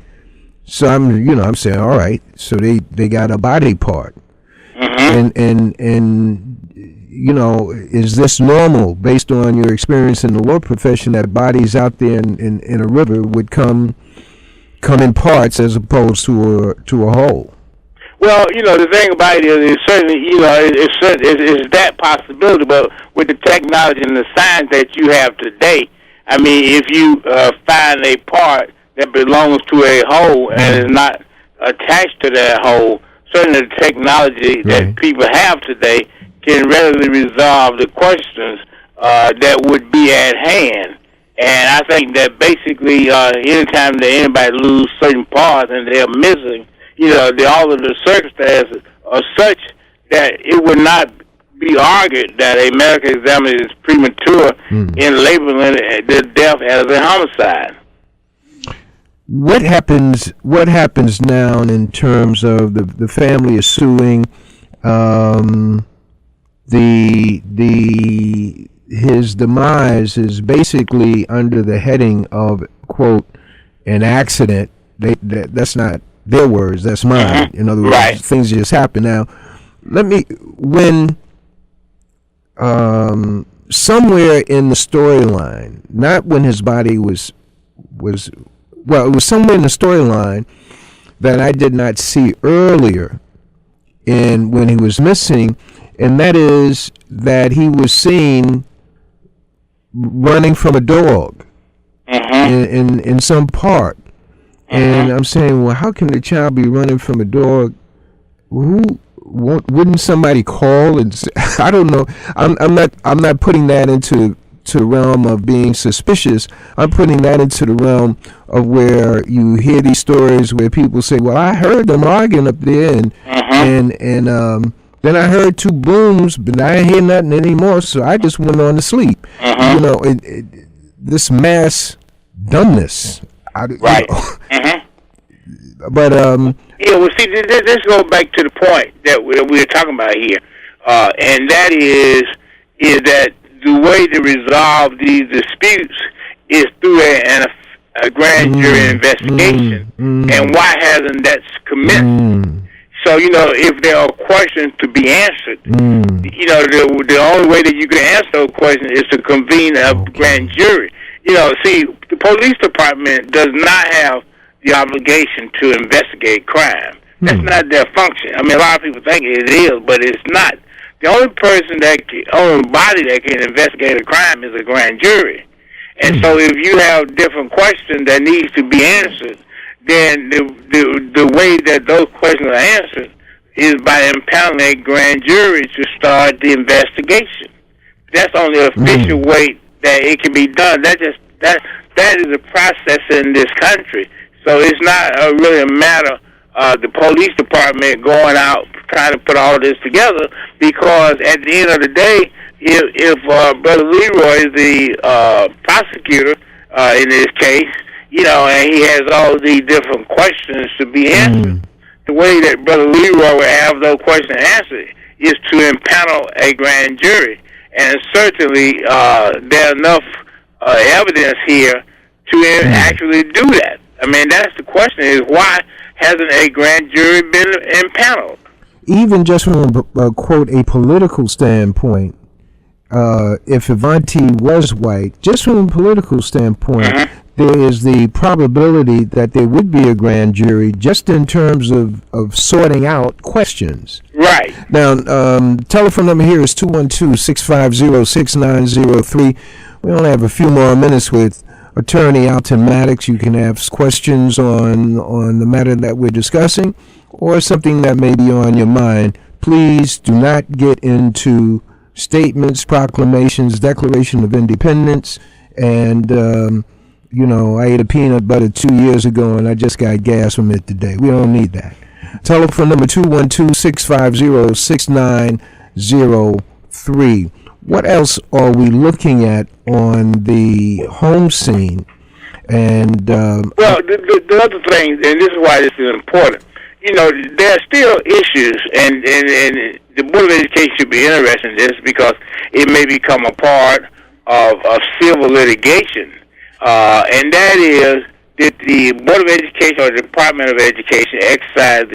So I'm saying, all right, so they got a body part. And is this normal based on your experience in the law profession, that bodies out there in a river would come in parts as opposed to a whole? Well, the thing about it is certainly, it's that possibility, but with the technology and the science that you have today, I mean, if you find a part that belongs to a whole and is not attached to that whole, certainly the technology that people have today can readily resolve the questions that would be at hand. And I think that basically anytime that anybody lose certain parts and they're missing, all of the circumstances are such that it would not be argued that a medical examiner is premature in labeling the death as a homicide. What happens now in terms of the family is suing his demise is basically under the heading of, quote, an accident. That's not their words, that's mine. In other words, things just happen. Now, when somewhere in the storyline, not when his body was it was somewhere in the storyline that I did not see earlier when he was missing, and that is that he was seen running from a dog in some park. And I'm saying, well, how can the child be running from a dog? Wouldn't somebody call and say, I don't know. I'm not putting that into the realm of being suspicious. I'm putting that into the realm of where you hear these stories where people say, well, I heard them arguing up there, and then I heard two booms, but I ain't hear nothing anymore, so I just went on to sleep. This mass dumbness. Right. But well, see, this goes back to the point that we were talking about here, and that is that the way to resolve these disputes is through a grand jury investigation. And why hasn't that commenced? So, if there are questions to be answered, the only way that you can answer those questions is to convene a grand jury. See, the police department does not have the obligation to investigate crime. That's not their function. I mean, a lot of people think it is, but it's not. The only only body that can investigate a crime is a grand jury. And so if you have different questions that needs to be answered, then the way that those questions are answered is by impounding a grand jury to start the investigation. That's only the official way that it can be done. That is a process in this country. So it's not really a matter of the police department going out trying to put all this together, because at the end of the day, if Brother Leroy is the prosecutor in this case, and he has all these different questions to be answered, the way that Brother Leroy will have those questions answered is to impanel a grand jury. And certainly there's enough evidence here to actually do that. I mean, that's the question, is why hasn't a grand jury been impaneled? Even just from quote, a political standpoint, if Avanti was white, just from a political standpoint, there is the probability that there would be a grand jury just in terms of sorting out questions. Right. Now, telephone number here is 212-650-6903. We only have a few more minutes with Attorney Alton Maddox. You can ask questions on the matter that we're discussing or something that may be on your mind. Please do not get into statements, proclamations, Declaration of Independence, and I ate a peanut butter 2 years ago and I just got gas from it today. We don't need that. Telephone number 212-650-6903. What else are we looking at on the home scene? And well, the other thing, and this is why this is important. There are still issues, and the Board of Education should be interested in this because it may become a part of civil litigation, and that is that the Board of Education or the Department of Education exercise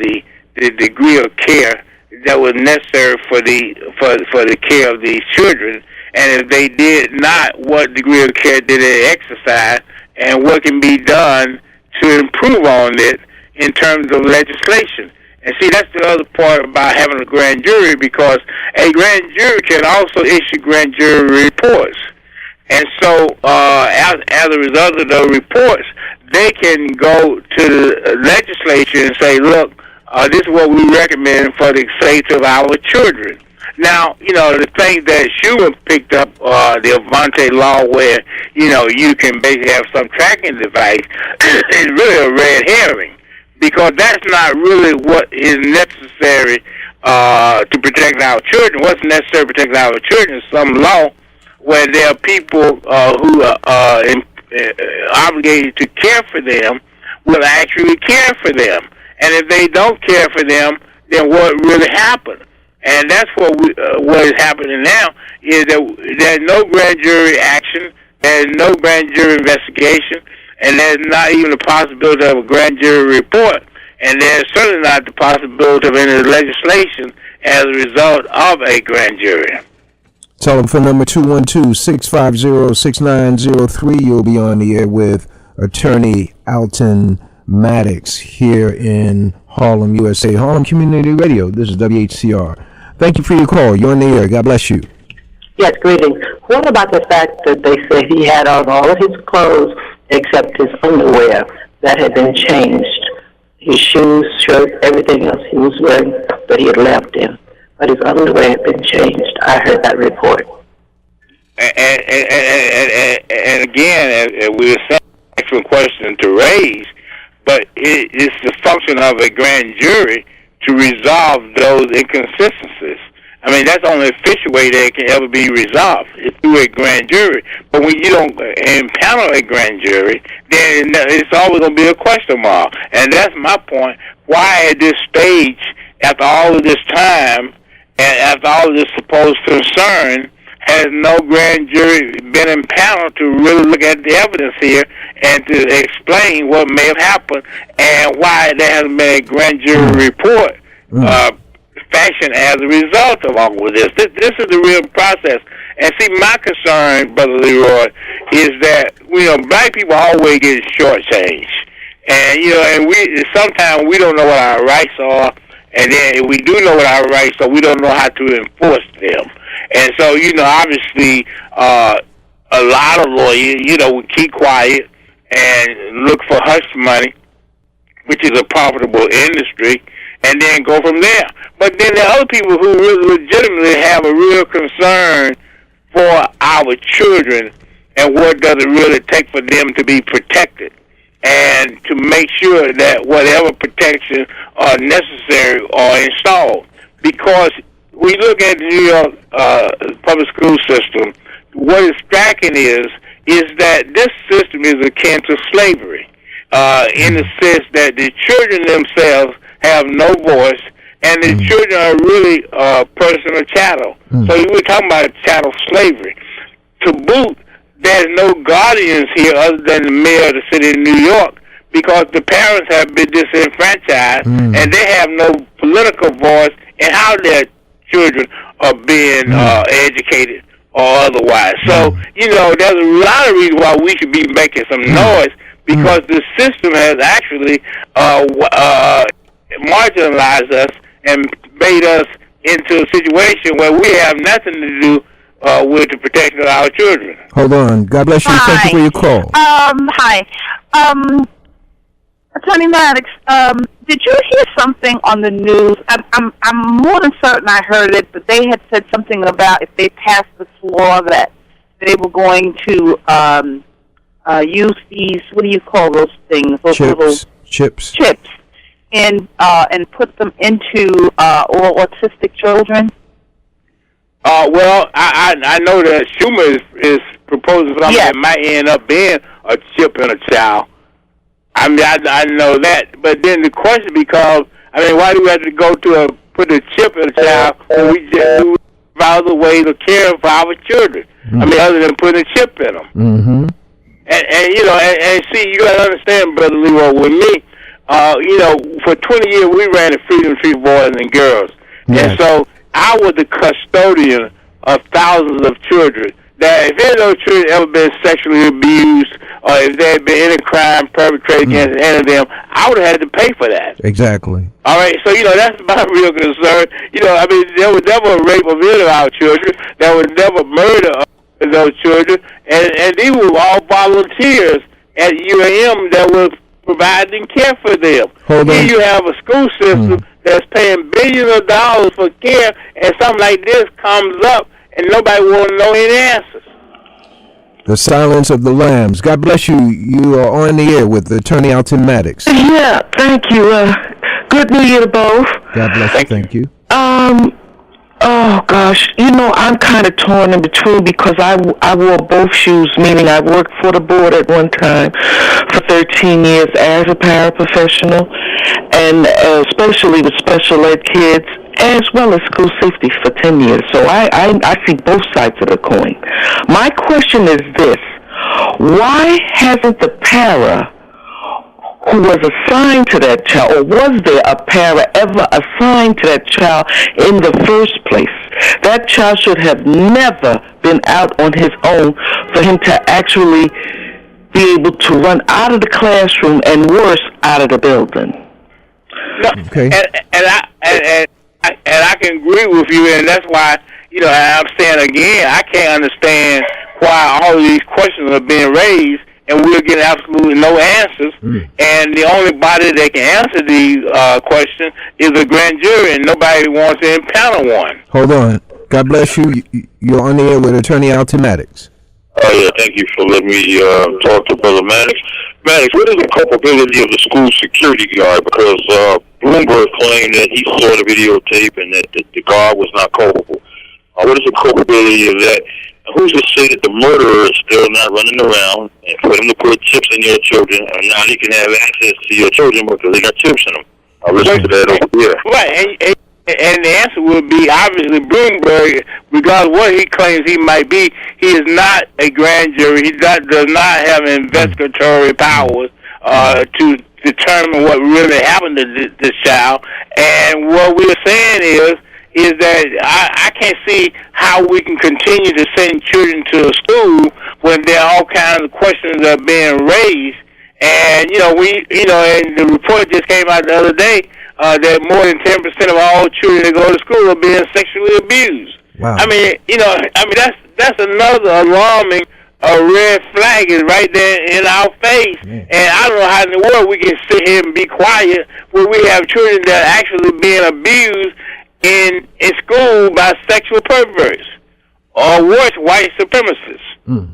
the degree of care that was necessary for the care of these children, and if they did not, what degree of care did they exercise, and what can be done to improve on it in terms of legislation. And see, that's the other part about having a grand jury, because a grand jury can also issue grand jury reports. And so, as a result of those reports, they can go to the legislature and say, look, this is what we recommend for the safety of our children. Now, the thing that Schumer picked up, the Avante law, where, you can basically have some tracking device, is really a red herring, because that's not really what is necessary to protect our children. What's necessary to protect our children is some law where there are people who are obligated to care for them will actually care for them. And if they don't care for them, then what really happened? And that's what is happening now, is that there's no grand jury action, there's no grand jury investigation, and there's not even the possibility of a grand jury report, and there's certainly not the possibility of any legislation as a result of a grand jury. Telephone number 212-650-6903. You'll be on the air with Attorney Alton Maddox here in Harlem, USA. Harlem Community Radio. This is WHCR. Thank you for your call. You're on the air. God bless you. Yes, greetings. What about the fact that they said he had on all of his clothes except his underwear that had been changed? His shoes, shirt, everything else he was wearing, but he had left in. But his underwear had been changed. I heard that report. And again, as we were saying, excellent question to raise, but it's the function of a grand jury to resolve those inconsistencies. I mean, that's the only official way that it can ever be resolved, is through a grand jury. But when you don't impanel a grand jury, then it's always going to be a question mark. And that's my point. Why at this stage, after all of this time, and after all of this supposed concern, has no grand jury been impaneled to really look at the evidence here and to explain what may have happened and why there hasn't been a grand jury report fashioned as a result of all of this. This is the real process. And see, my concern, Brother Leroy, is that, black people always get shortchanged. And, and sometimes we don't know what our rights are, and then if we do know what our rights are, we don't know how to enforce them. And so, obviously, a lot of lawyers, would keep quiet and look for hush money, which is a profitable industry, and then go from there. But then there are other people who really legitimately have a real concern for our children and what does it really take for them to be protected, and to make sure that whatever protections are necessary are installed. Because we look at the New York public school system, what is striking is that this system is akin to slavery, in the sense that the children themselves have no voice, and the children are really personal chattel. So you were talking about chattel slavery. To boot, there's no guardians here other than the mayor of the city of New York, because the parents have been disenfranchised, and they have no political voice in how their children are being educated or otherwise. So, there's a lot of reasons why we should be making some noise, because the system has actually marginalized us and made us into a situation where we have nothing to do with the protection of our children. Hold on. God bless you. Hi. Thank you for your call. Hi. Attorney Maddox, did you hear something on the news? I'm more than certain I heard it, but they had said something about if they passed this law that they were going to use these, what do you call those things? Those Chips. And put them into all autistic children? Well, I know that Schumer is proposing something that might end up being a chip in a child. I mean, I know that, but then the question becomes, why do we have to go to a put a chip in a child when we just do other ways of caring for our children. I mean, other than putting a chip in them. Mm-hmm. And you know, and see, you got to understand, Brother Leroy, with me, you know, for 20 years we ran the Freedom Street Boys and Girls. Yes. And so I was the custodian of thousands of children. That if any of those children ever been sexually abused or if there had been any crime perpetrated against any of them, I would have had to pay for that. Exactly. All right, so, you know, that's my real concern. You know, I mean, there was never a rape of any of our children. There was never murder of those children. And these were all volunteers at UAM that were providing care for them. Here you have a school system that's paying billions of dollars for care, and something like this comes up, and nobody wants to know any answers. The silence of the lambs. God bless you. You are on the air with Attorney Alton Maddox. Yeah, thank you. Good New Year to both. God bless you. Thank you. Oh gosh, you know, I'm kind of torn in between because I wore both shoes, meaning I worked for the board at one time for 13 years as a paraprofessional, and especially with special ed kids, as well as school safety for 10 years. So I see both sides of the coin. My question is this: why hasn't the para who was assigned to that child, or was there a para ever assigned to that child in the first place? That child should have never been out on his own for him to actually be able to run out of the classroom and worse, out of the building. No, okay. And I can agree with you, and that's why, you know, I'm saying again, I can't understand why all of these questions are being raised and we're getting absolutely no answers. And the only body that can answer these questions is a grand jury, and nobody wants to impanel one. Hold on. God bless you. You're on the air with Attorney Alton Maddox. Oh, yeah, thank you for letting me talk to Brother Maddox. Maddox, what is the culpability of the school security guard? Because Bloomberg claimed that he saw the videotape and that the guard was not culpable. What is the culpability of that? Who's to say that the murderer is still not running around and for them to put chips in your children, and now they can have access to your children because they got chips in them? I'll listen to that over here. Right, and the answer would be obviously Bloomberg, regardless of what he claims he might be, he is not a grand jury. He does not have investigatory powers to determine what really happened to this child. And what we're saying is that I can't see how we can continue to send children to a school when there are all kinds of questions that are being raised. And, and the report just came out the other day that more than 10% of all children that go to school are being sexually abused. Wow. That's another alarming red flag is right there in our face. And I don't know how in the world we can sit here and be quiet when we have children that are actually being abused in school by sexual perverts or worse, white supremacists.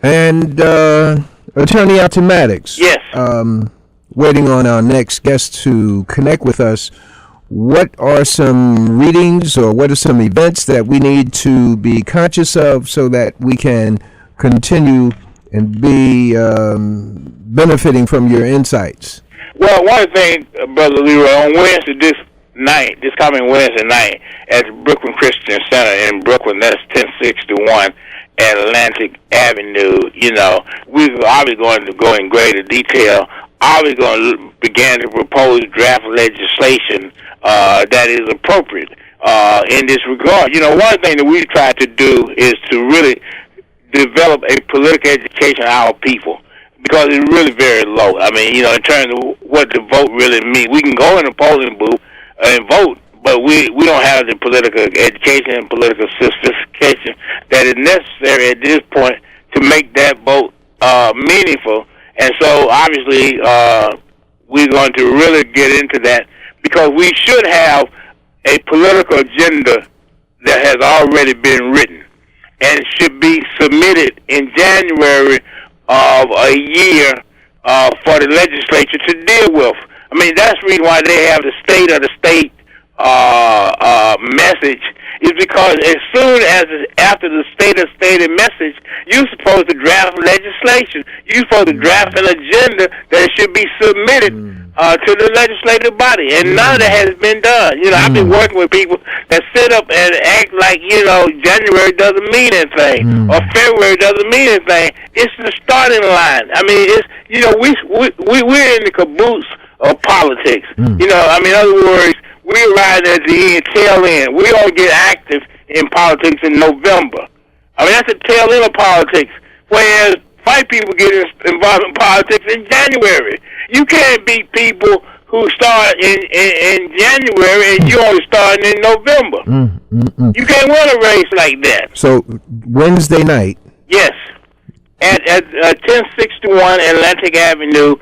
And Attorney Alton Maddox. Yes. Waiting on our next guest to connect with us. What are some readings or what are some events that we need to be conscious of so that we can continue and be benefiting from your insights? Well, one thing, Brother Leroy, on this coming Wednesday night at Brooklyn Christian Center in Brooklyn, that's 1061 Atlantic Avenue, we're obviously going to go in greater detail. Obviously going to begin to propose draft legislation that is appropriate in this regard. One thing that we try to do is to really develop a political education of our people, because it's really very low. In terms of what the vote really means. We can go in a polling booth and vote, but we don't have the political education and political sophistication that is necessary at this point to make that vote meaningful. And so, obviously, we're going to really get into that, because we should have a political agenda that has already been written and should be submitted in January of a year for the legislature to deal with. That's the reason why they have the state of the state message, is because as soon as after the state of state message, you're supposed to draft legislation. You're supposed to draft an agenda that should be submitted to the legislative body, and none of that has been done. You know, I've been working with people that sit up and act like, you know, January doesn't mean anything or February doesn't mean anything. It's the starting line. I mean, it's, you know, we're in the caboose of politics. You know, I mean, in other words, we're riding at the tail end. We all get active in politics in November. I mean, that's the tail end of politics. Whereas white people get involved in politics in January. You can't beat people who start in January and you only starting in November. You can't win a race like that. So Wednesday night. Yes, at 1061 Atlantic Avenue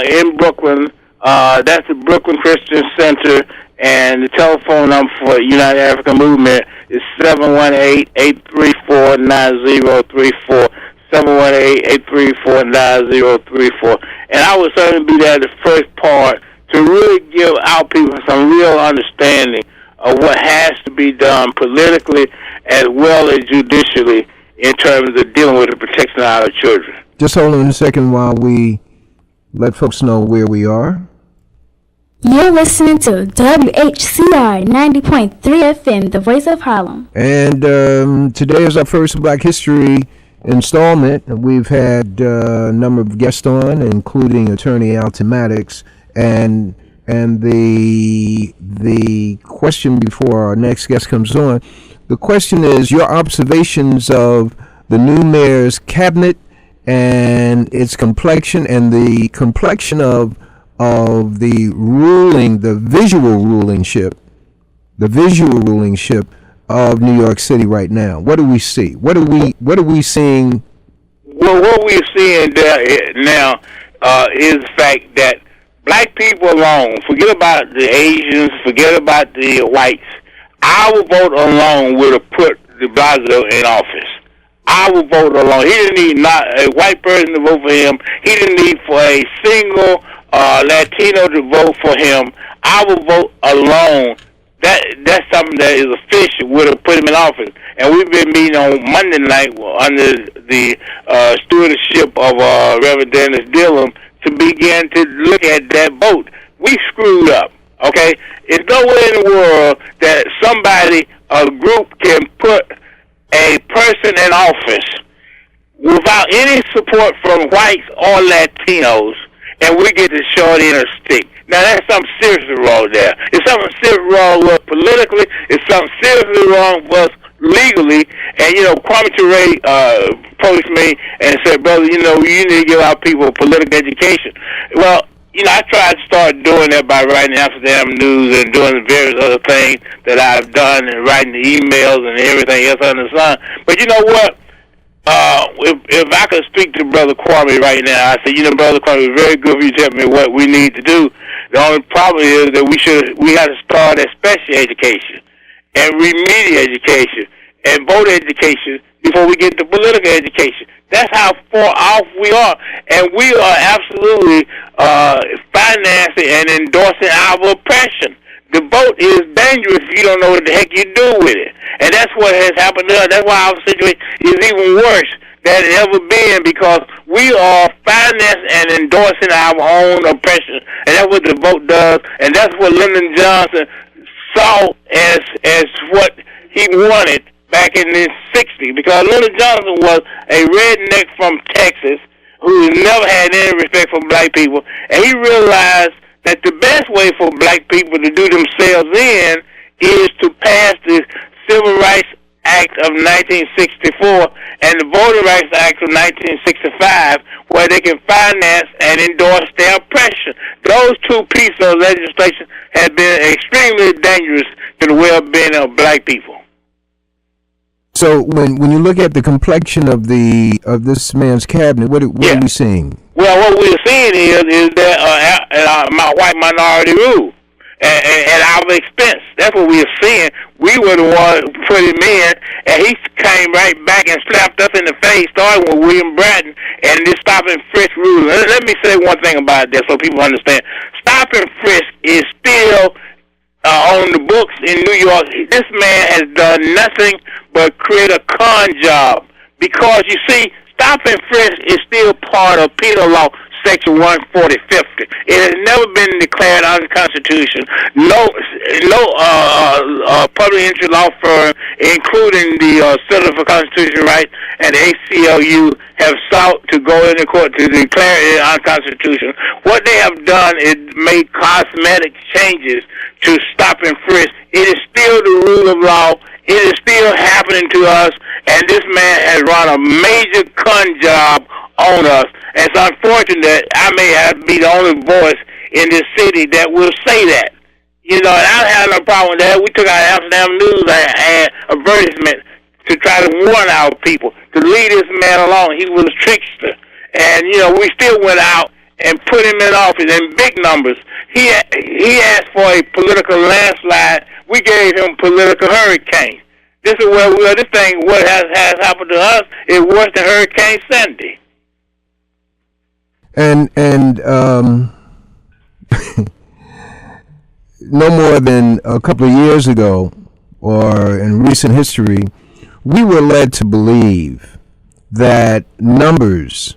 in Brooklyn. That's the Brooklyn Christian Center, and the telephone number for United African Movement is 718-834-9034. 718-834-9034. And I would certainly be there the first part to really give our people some real understanding of what has to be done politically as well as judicially in terms of dealing with the protection of our children. Just hold on a second while we let folks know where we are. You're listening to Whcr 90.3 FM, The Voice of Harlem. And today is our first Black History installment. We've had a number of guests on, including Attorney Alton Maddox, and the question before our next guest comes on, the question is your observations of the new mayor's cabinet and its complexion and the complexion of the ruling, the visual rulingship of New York City right now. What do we see? What are we seeing? Well, what we're seeing there now is the fact that black people alone, forget about the Asians, forget about the whites, our vote alone would have put de Blasio in office. Our vote alone. He didn't need not a white person to vote for him. He didn't need for a single Latino to vote for him. Our vote alone, that's something that is official, would have put him in office. And we've been meeting on Monday night under the stewardship of Reverend Dennis Dillon to begin to look at that vote. We screwed up, okay? It's nowhere in the world that somebody, a group, can put a person in office without any support from whites or Latinos, and we get the short end of the stick. Now, that's something seriously wrong there. It's something seriously wrong with us politically. It's something seriously wrong with us legally. And, you know, Kwame Ture approached me and said, brother, you know, you need to give our people political education. Well, you know, I tried to start doing that by writing Amsterdam News and doing the various other things that I've done and writing the emails and everything else under the sun. But you know what? If I could speak to Brother Kwame right now, I say, you know, Brother Kwame, it's very good for you to tell me what we need to do. The only problem is that we got to start at special education and remedial education and voter education before we get to political education. That's how far off we are. And we are absolutely financing and endorsing our oppression. The vote is dangerous if you don't know what the heck you do with it. And that's what has happened to us. That's why our situation is even worse than it ever been, because we are financing and endorsing our own oppression. And that's what the vote does. And that's what Lyndon Johnson saw as what he wanted back in the 60s, because Lyndon Johnson was a redneck from Texas who never had any respect for black people, and he realized that the best way for black people to do themselves in is to pass the Civil Rights Act of 1964 and the Voting Rights Act of 1965, where they can finance and endorse their oppression. Those two pieces of legislation have been extremely dangerous to the well-being of black people. So when you look at the complexion of this man's cabinet, what are we seeing? Well, what we're seeing is that my white minority rule at our expense. That's what we're seeing. We were the ones who put him in, and he came right back and slapped us in the face, starting with William Bratton and this stop and frisk rule. Let me say one thing about that so people understand. Stop and frisk is still on the books in New York. This man has done nothing but create a con job, because you see, stop and frisk is still part of penal law Section 14050. It has never been declared unconstitutional. No public interest law firm, including the Center for Constitutional Rights and the ACLU, have sought to go into court to declare it unconstitutional. What they have done is made cosmetic changes to stop and frisk. It is still the rule of law. It is still happening to us, and this man has run a major con job on us. And it's unfortunate that I may have to be the only voice in this city that will say that. You know, and I don't have no problem with that. We took out Amsterdam News and advertisement to try to warn our people, to leave this man alone. He was a trickster. And, you know, we still went out and put him in office in big numbers. He asked for a political landslide. We gave him political hurricane. This is where we are. This thing, what has happened to us, is worse than Hurricane Sandy. And no more than a couple of years ago, or in recent history, we were led to believe that numbers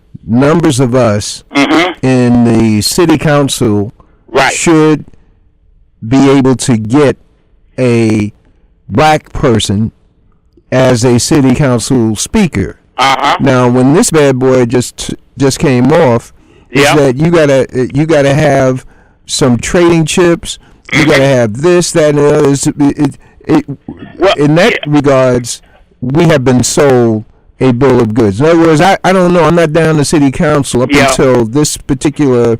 of us in the city council should be able to get a black person as a city council speaker. Now, when this bad boy just came off, is that you gotta have some trading chips. You gotta have this, that, and the other. In that regards, we have been sold a bill of goods. In other words, I don't know. I'm not down the city council up until this particular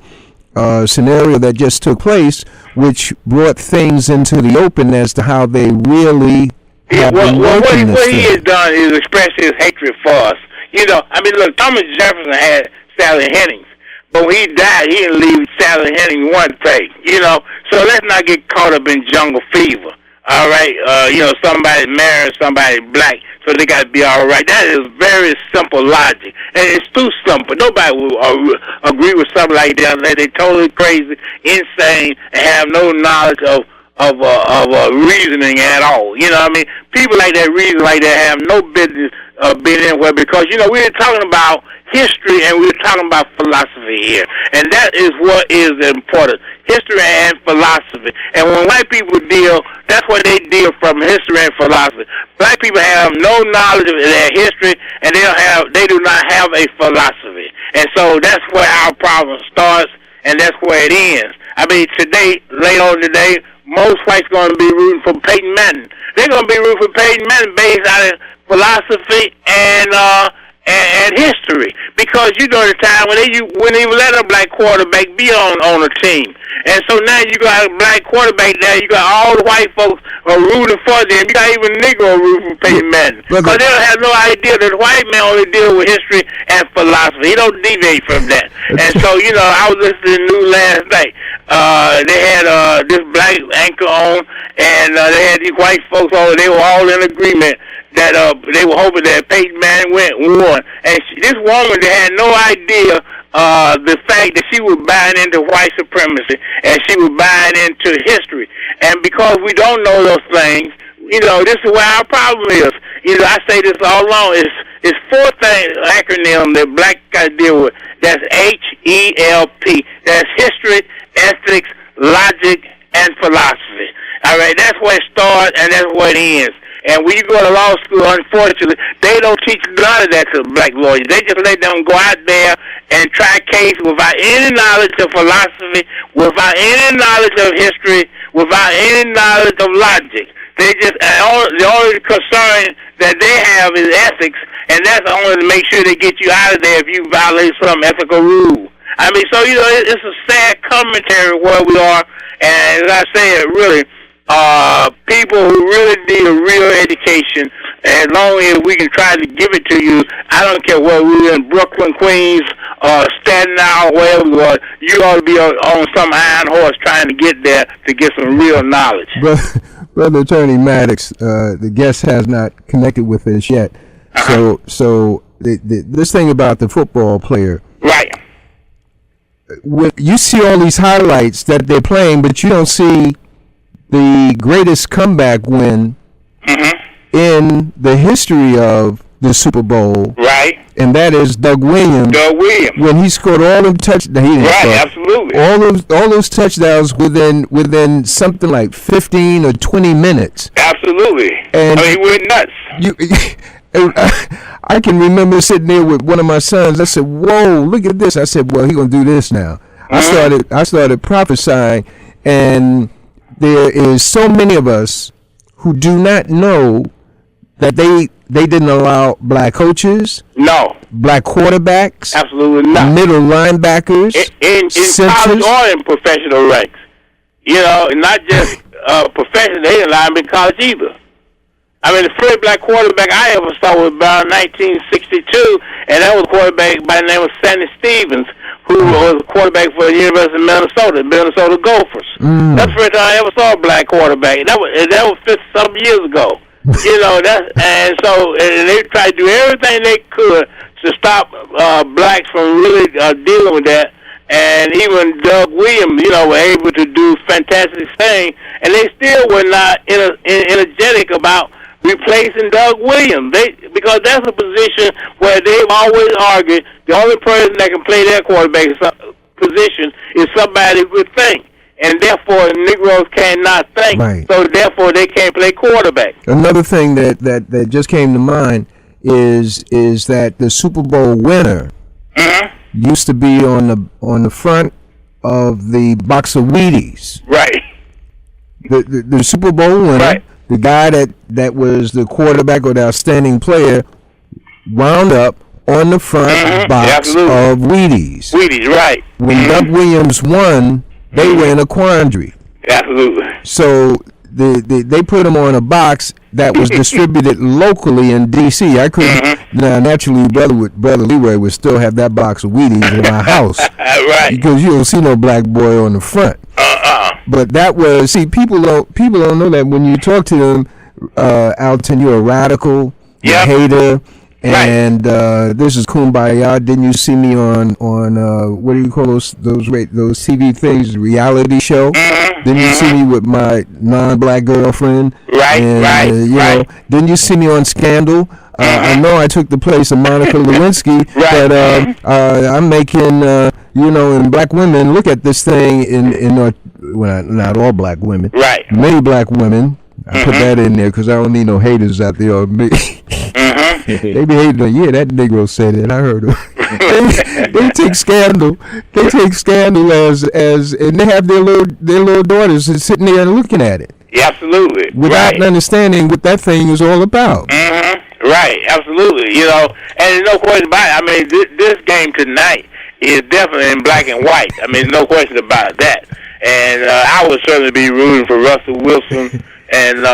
scenario that just took place, which brought things into the open as to how they really have been working what he has done is express his hatred for us. You know, I mean, look, Thomas Jefferson had Sally Hemings. But when he died, he didn't leave Sally Hemings one thing, you know. So let's not get caught up in jungle fever, all right? You know, somebody marrying somebody black, so they got to be all right. That is very simple logic, and it's too simple. Nobody will agree with something like that. They're totally crazy, insane, and have no knowledge of reasoning at all. You know what I mean? People like that reason like that have no business being anywhere, because, you know, we're talking about history and we're talking about philosophy here. And that is what is important, history and philosophy. And when white people deal, that's what they deal from, history and philosophy. Black people have no knowledge of their history, and they do not have a philosophy. And so that's where our problem starts, and that's where it ends. I mean, today, later on today, most whites going to be rooting for Peyton Manning. They're going to be rooting for Peyton Manning based on philosophy and history, because you know the time when they let a black quarterback be on a team, and so now you got a black quarterback there. You got all the white folks are rooting for them. You got even Negro rooting for Peyton Manning, because they don't have no idea that the white man only deal with history and philosophy. He don't deviate from that. And so, you know, I was listening to the news last night. They had this black anchor on, and they had these white folks on. They were all in agreement that they were hoping that Peyton Manning won. And this woman had no idea the fact that she was buying into white supremacy, and she was buying into history. And because we don't know those things, you know, this is where our problem is. You know, I say this all along. It's four things, acronym that black guys deal with. That's HELP. That's history, ethics, logic, and philosophy. All right, that's where it starts and that's where it ends. And when you go to law school, unfortunately, they don't teach none of that to black lawyers. They just let them go out there and try cases without any knowledge of philosophy, without any knowledge of history, without any knowledge of logic. They just, the only concern that they have is ethics, and that's only to make sure they get you out of there if you violate some ethical rule. I mean, so, you know, it's a sad commentary where we are, and as I said, really, people who really need a real education, as long as we can try to give it to you, I don't care whether we're in Brooklyn, Queens, Staten Island, wherever we are, you ought to be on some iron horse trying to get there to get some real knowledge. Brother Attorney Maddox, the guest has not connected with us yet. So this thing about the football player. Right. You see all these highlights that they're playing, but you don't see the greatest comeback win in the history of the the Super Bowl. Right. And that is Doug Williams. Doug Williams. When he scored all them touchdowns. Right, absolutely. All those touchdowns within something like 15 or 20 minutes. Absolutely. And he went nuts. I can remember sitting there with one of my sons. I said, "Whoa, look at this!" I said, "Well, he gonna do this now." I started prophesying, and there is so many of us who do not know that they didn't allow black coaches, black quarterbacks, absolutely not, middle linebackers, in college or in professional ranks. Not just professional. They didn't allow them in college either. I mean, the first black quarterback I ever saw was about 1962, and that was a quarterback by the name of Sandy Stevens, who was a quarterback for the University of Minnesota Gophers. That's the first time I ever saw a black quarterback. That was 50-something years ago. And they tried to do everything they could to stop blacks from really dealing with that. And even Doug Williams, were able to do fantastic things, and they still were not energetic about replacing Doug Williams. Because that's a position where they've always argued the only person that can play their quarterback position is somebody who would think. And therefore, Negroes cannot think. Right. So therefore, they can't play quarterback. Another thing that just came to mind is that the Super Bowl winner used to be on the front of the box of Wheaties. Right. The Super Bowl winner. Right. The guy that was the quarterback or the outstanding player wound up on the front box of Wheaties. Wheaties, right. When Doug Williams won, they were in a quandary. Absolutely. So they put him on a box that was distributed locally in D.C. I couldn't. Now, naturally, brother Leroy would still have that box of Wheaties in my house. Right. Because you don't see no black boy on the front. But that was, people don't know that when you talk to them, Alton, you're a radical, you're a hater, and this is kumbaya. Didn't you see me on what do you call those TV things, reality show? Didn't you see me with my non-black girlfriend? Right. Didn't you see me on Scandal? I know I took the place of Monica Lewinsky, but I'm making, and black women look at this thing not all black women, many black women. I put that in there because I don't need no haters out there on me. They be hating on, that Negro said it. I heard them. they take Scandal. They take Scandal as, and they have their little daughters sitting there and looking at it. Absolutely. Without understanding what that thing is all about. Right, absolutely. And there's no question about it. I mean, this game tonight is definitely in black and white. I mean, no question about that. And I would certainly be rooting for Russell Wilson and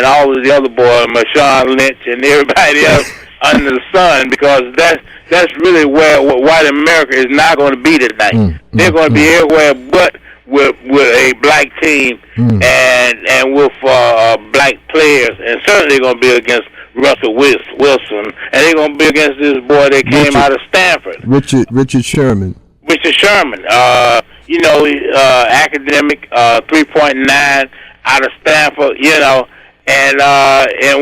all of the other boys, Marshawn Lynch and everybody else under the sun, because that's really where white America is not going to be tonight. They're going to be everywhere but with a black team and with black players, and certainly going to be against Russell Wilson, and they're going to be against this boy that came out of Stanford, Richard Sherman. Academic 3.9 out of Stanford, and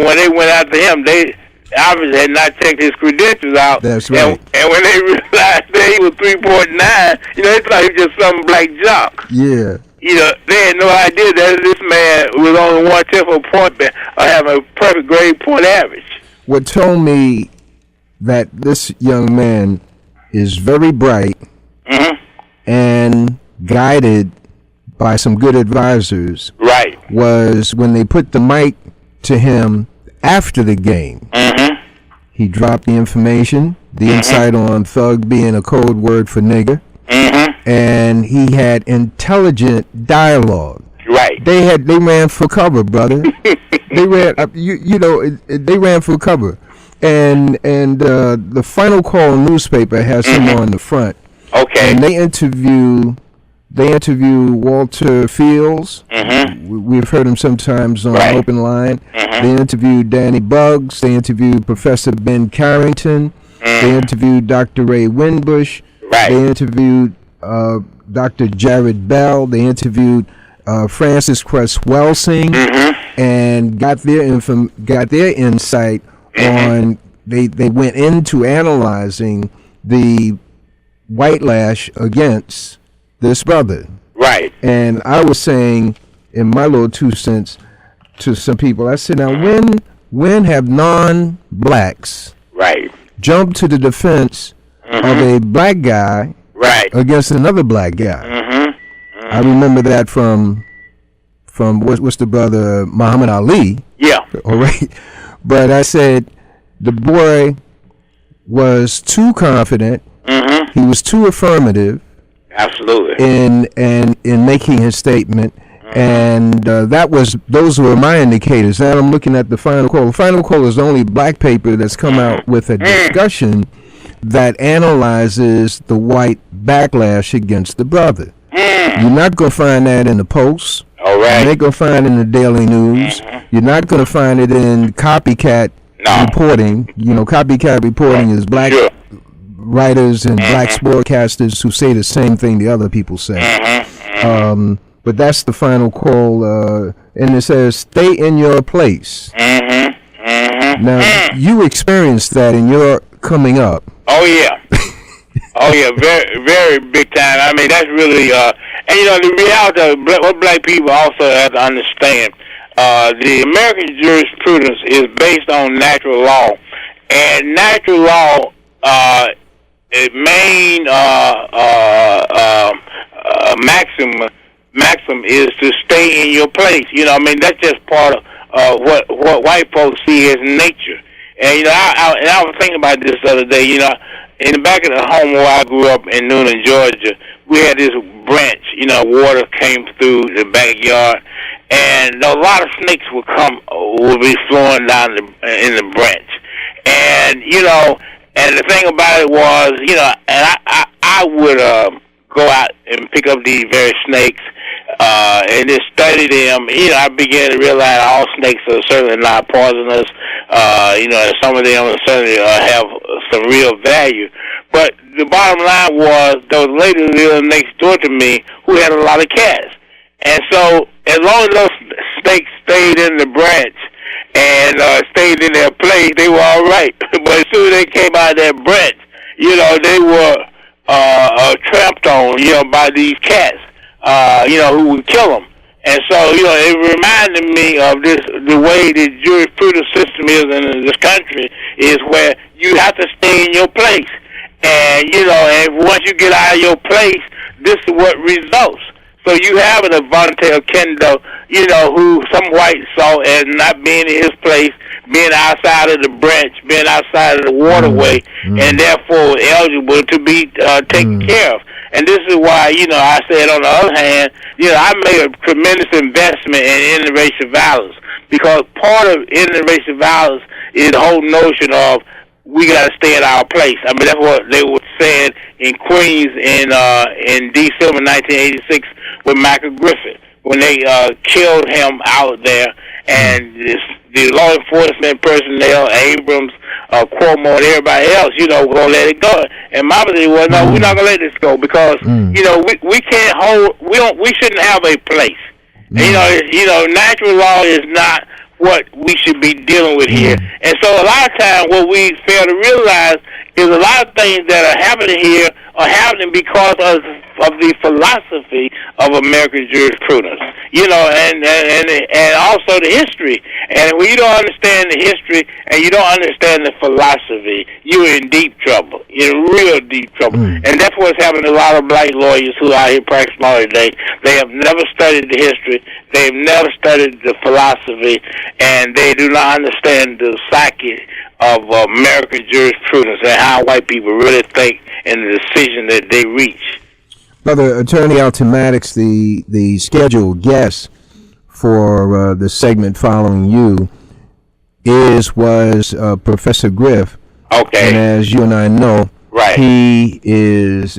when they went after him, they obviously had not checked his credentials out. That's right. And when they realized that he was 3.9, they thought he was just some black jock. Yeah. They had no idea that this man was only 1/10 of a point, or having a perfect grade point average. What told me that this young man is very bright and guided by some good advisors. Right. Was when they put the mic to him after the game. He dropped the information, the insight on thug being a code word for nigger. And he had intelligent dialogue. Right. They ran for cover, brother. They ran, they ran for cover. And the Final Call newspaper has him on the front. Okay. And they interview Walter Fields. We've heard him sometimes on Open Line. They interviewed Danny Buggs. They interviewed Professor Ben Carrington. They interviewed Dr. Ray Winbush. They interviewed Dr. Jared Bell. They interviewed Francis Cress Welsing, and got their insight on they went into analyzing the white lash against this brother. Right. And I was saying in my little 2 cents to some people, I said, now when have non-blacks jumped to the defense of a black guy against another black guy? I remember that from what's the brother, Muhammad Ali. Yeah. All right. But I said the boy was too confident. He was too affirmative. Absolutely. In making his statement. And those were my indicators. Now I'm looking at the final call. The final call is the only black paper that's come out with a discussion that analyzes the white backlash against the brother. You're not going to find that in the Post. All right. You're not going to find it in the Daily News. You're not going to find it in copycat reporting. Copycat reporting is black writers and black sportcasters who say the same thing the other people say. But that's the final call, and it says, stay in your place. Now, you experienced that in your coming up. Oh, yeah. Very, very big time. I mean, that's really, and the reality of what black people also have to understand, the American jurisprudence is based on natural law. And natural law, its main maxim is to stay in your place. That's just part of what white folks see as nature. And I was thinking about this the other day. In the back of the home where I grew up in Noonan, Georgia, we had this branch. Water came through the backyard, and a lot of snakes would be flowing down in the branch. And and the thing about it was, and I would go out and pick up these various snakes and just study them. I began to realize all snakes are certainly not poisonous. And some of them certainly have some real value. But the bottom line was there was a lady who lived next door to me who had a lot of cats. And so as long as those snakes stayed in the branch and stayed in their place, they were all right. But as soon as they came out of that branch, they were tramped on, by these cats, who would kill them. And so, it reminded me of the way the jurisprudence system is in this country is where you have to stay in your place. And, and once you get out of your place, this is what results. So you have an Avante Okendo, who some whites saw as not being in his place, being outside of the branch, being outside of the waterway, and therefore eligible to be taken care of. And this is why, I said on the other hand, I made a tremendous investment in interracial violence, because part of interracial violence is the whole notion of we got to stay in our place. I mean, that's what they were saying in Queens in December 1986 with Michael Griffin, when they killed him out there, and the law enforcement personnel, Abrams, Cuomo, and everybody else, we're going to let it go. And my position was, no, we're not going to let this go, because, we can't we shouldn't have a place. And, natural law is not what we should be dealing with here. And so a lot of times what we fail to realize is a lot of things that are happening here are happening because of the philosophy of American jurisprudence, and also the history. And when you don't understand the history and you don't understand the philosophy, you're in deep trouble. You're in real deep trouble. And that's what's happening to a lot of black lawyers who are out here practicing law today. They have never studied the history. They have never studied the philosophy, and they do not understand the psyche of American jurisprudence and how white people really think and the decision that they reach. Brother Attorney Alton Maddox, the scheduled guest for the segment following you was Professor Griff. Okay. And as you and I know, right, he is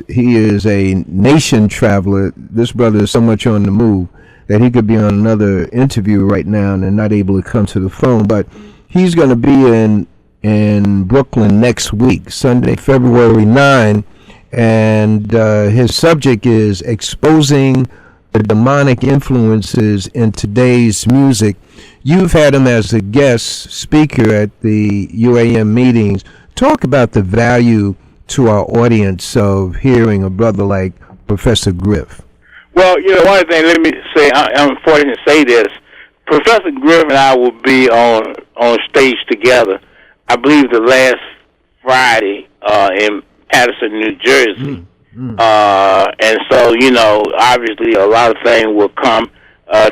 a nation traveler. This brother is so much on the move that he could be on another interview right now and not able to come to the phone. But he's going to be in Brooklyn next week, Sunday, February 9, and his subject is exposing the demonic influences in today's music you've had him as a guest speaker at the UAM meetings. Talk about the value to our audience of hearing a brother like Professor Griff. Well, one thing, let me say, I'm fortunate to say this. Professor Griff and I will be on stage together, I believe the last Friday in Patterson, New Jersey. And so, obviously a lot of things will come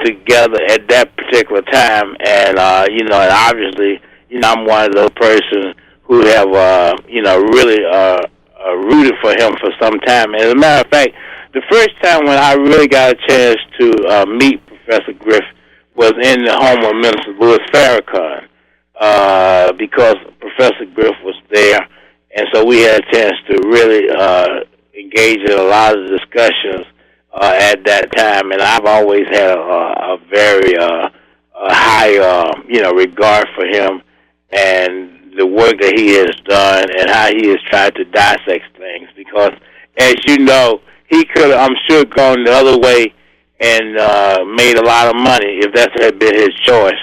together at that particular time. And, and obviously, I'm one of those persons who have, really rooted for him for some time. And as a matter of fact, the first time when I really got a chance to meet Professor Griff was in the home of Minister Louis Farrakhan, because Professor Griff was there. And so we had a chance to really engage in a lot of discussions at that time. And I've always had a very high, regard for him and the work that he has done and how he has tried to dissect things. Because, as you know, he could have, I'm sure, gone the other way and made a lot of money if that had been his choice.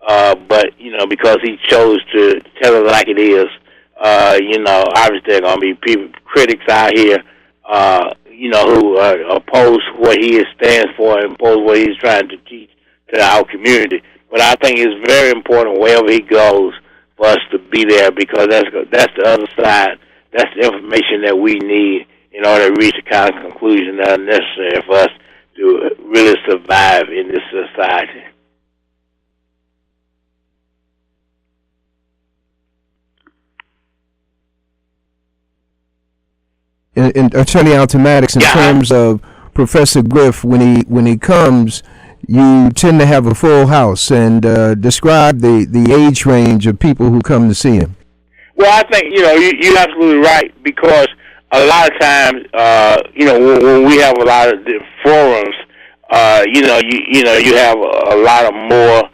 But, because he chose to tell it like it is, obviously there are going to be critics out here, who oppose what he stands for and oppose what he's trying to teach to our community. But I think it's very important wherever he goes for us to be there, because that's the other side. That's the information that we need in order to reach the kind of conclusion that are necessary for us to really survive in this society. And Attorney Automatics, in terms of Professor Griff, when he comes, you tend to have a full house, and describe the age range of people who come to see him. Well, I think you're absolutely right, because a lot of times, when we have a lot of forums, you have a lot of more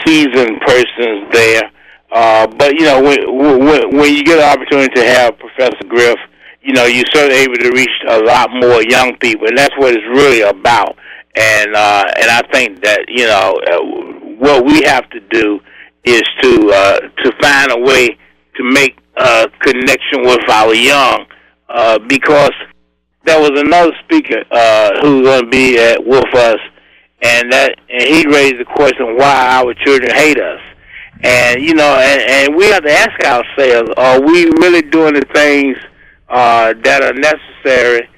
seasoned persons there. But when you get an opportunity to have Professor Griff, you're certainly able to reach a lot more young people, and that's what it's really about. And I think that what we have to do is to find a way to make a connection with our young, because there was another speaker who's going to be with us, and he raised the question why our children hate us. And and we have to ask ourselves: are we really doing the things that are necessary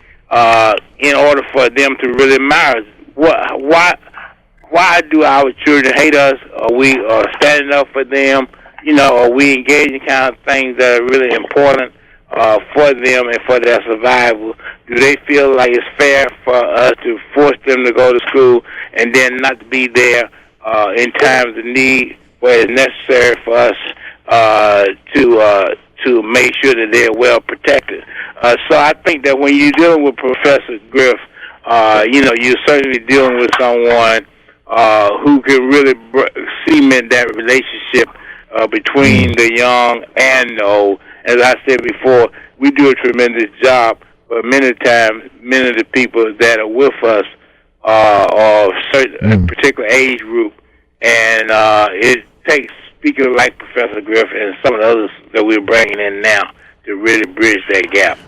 in order for them to really marry? Why do our children hate us? Are we standing up for them? Are we engaging in kind of things that are really important for them and for their survival? Do they feel like it's fair for us to force them to go to school and then not to be there in times of need, where it's necessary for us to make sure that they're well protected? So I think that when you're dealing with Professor Griff, you're certainly dealing with someone who can really cement that relationship between the young and the old. As I said before, we do a tremendous job, but many times, many of the people that are with us are a particular age group, and it takes speakers like Professor Griff and some of the others that we're bringing in now to really bridge that gap.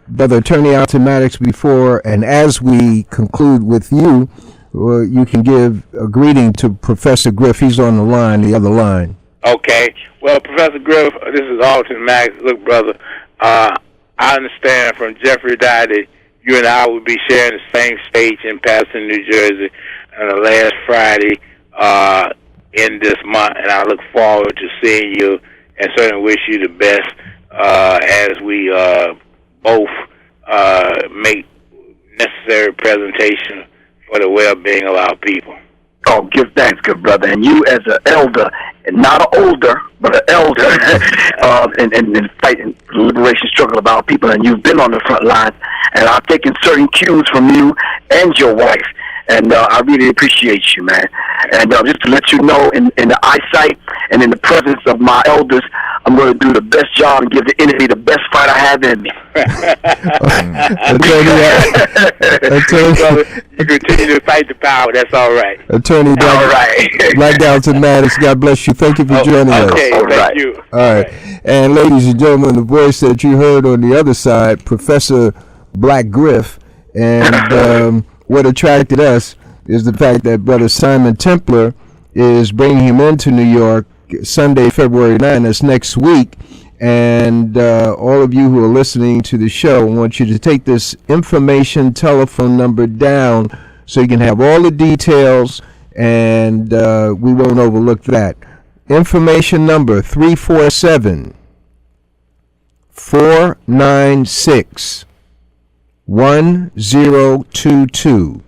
Brother Attorney Automatics, before and as we conclude with you, you can give a greeting to Professor Griff. He's on the other line. Okay. Well, Professor Griff, this is Alton Max. Look, brother, I understand from Jeffrey Dye that you and I will be sharing the same stage in Patterson, New Jersey, on the last Friday in this month, and I look forward to seeing you and certainly wish you the best as we both make necessary presentation for the well-being of our people. Oh, give thanks, good brother. And you as an elder, and not an older, but an elder, in fighting the liberation struggle of our people, and you've been on the front line, and I've taken certain cues from you and your wife, and I really appreciate you, man. And just to let you know, in the eyesight and in the presence of my elders, I'm going to do the best job and give the enemy the best fight I have in me. Attorney, you continue to fight the power. That's all right. Attorney Black Dalton Maddox, God bless you. Thank you for joining us. Okay, thank you. All right. And ladies and gentlemen, the voice that you heard on the other side, Professor Black Griff, and what attracted us is the fact that Brother Simon Templar is bringing him into New York Sunday, February 9th. That's next week. And all of you who are listening to the show, I want you to take this information telephone number down so you can have all the details, and we won't overlook that. Information number 347-496-1022.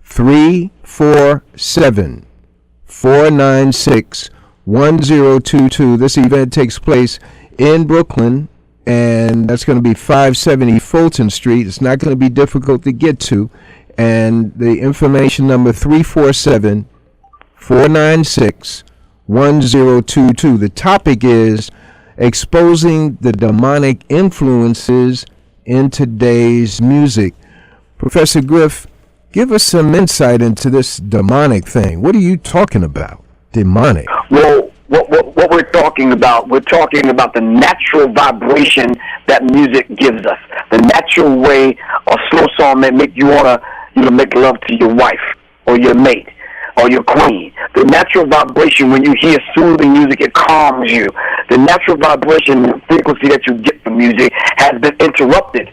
347-496-1022. This event takes place in Brooklyn, and that's going to be 570 Fulton Street. It's not going to be difficult to get to. And the information number 347-496-1022. The topic is exposing the demonic influences in today's music. Professor Griff, give us some insight into this demonic thing. What are you talking about? Demonic. Well, what we're talking about the natural vibration that music gives us. The natural way a slow song may make you want to make love to your wife or your mate or your queen. The natural vibration when you hear soothing music, it calms you. The natural vibration and frequency that you get from music has been interrupted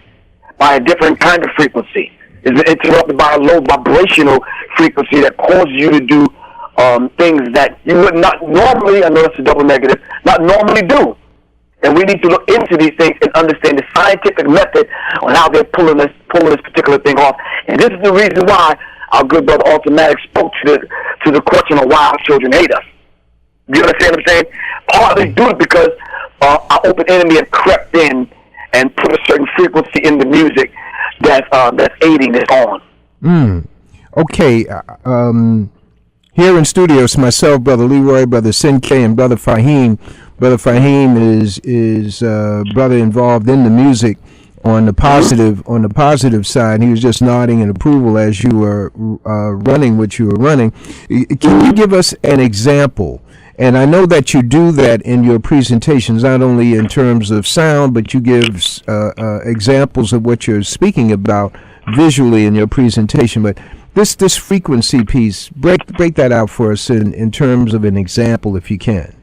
by a different kind of frequency. It's been interrupted by a low vibrational frequency that causes you to do things that you would not normally, I know it's a double negative, not normally do. And we need to look into these things and understand the scientific method on how they're pulling this particular thing off. And this is the reason why our good brother Automatic spoke to the question of why our children hate us. You understand what I'm saying? Partly do it because our open enemy has crept in and put a certain frequency in the music that's aiding this on. Okay. Here in studio, it's myself, Brother Leroy, Brother Sin K, and Brother Fahim. Brother Fahim is brother involved in the music on the positive side. He was just nodding in approval as you were running what you were running. Can you give us an example? And I know that you do that in your presentations, not only in terms of sound, but you give examples of what you're speaking about visually in your presentation. But this frequency piece, break that out for us in terms of an example, if you can.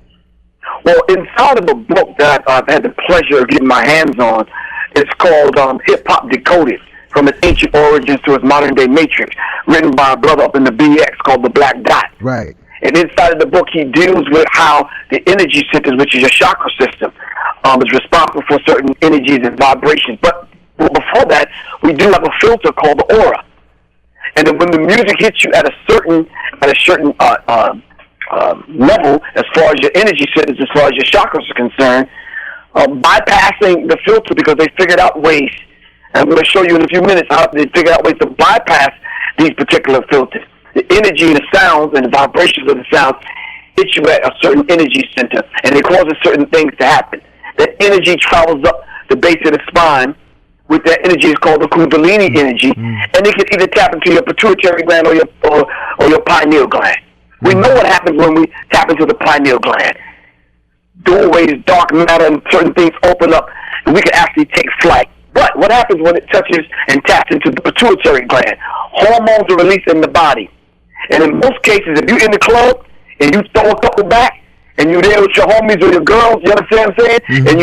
Well, inside of a book that I've had the pleasure of getting my hands on, it's called Hip Hop Decoded, from its ancient origins to its modern day matrix, written by a brother up in the BX called the Black Dot. Right. And inside of the book, he deals with how the energy centers, which is your chakra system, is responsible for certain energies and vibrations. But before that, we do have a filter called the aura. And then when the music hits you at a certain level, as far as your energy centers, as far as your chakras are concerned, bypassing the filter, because they figured out ways, and I'm going to show you in a few minutes how they figured out ways to bypass these particular filters. The energy and the sounds and the vibrations of the sounds hit you at a certain energy center, and it causes certain things to happen. That energy travels up the base of the spine. With that energy, it's called the Kundalini energy, and it can either tap into your pituitary gland or your pineal gland. We know what happens when we tap into the pineal gland. Doorways, dark matter, and certain things open up, and we can actually take flight. But what happens when it touches and taps into the pituitary gland? Hormones are released in the body. And in most cases, if you're in the club and you throw a couple back, and you're there with your homies or your girls, you understand what I'm saying? And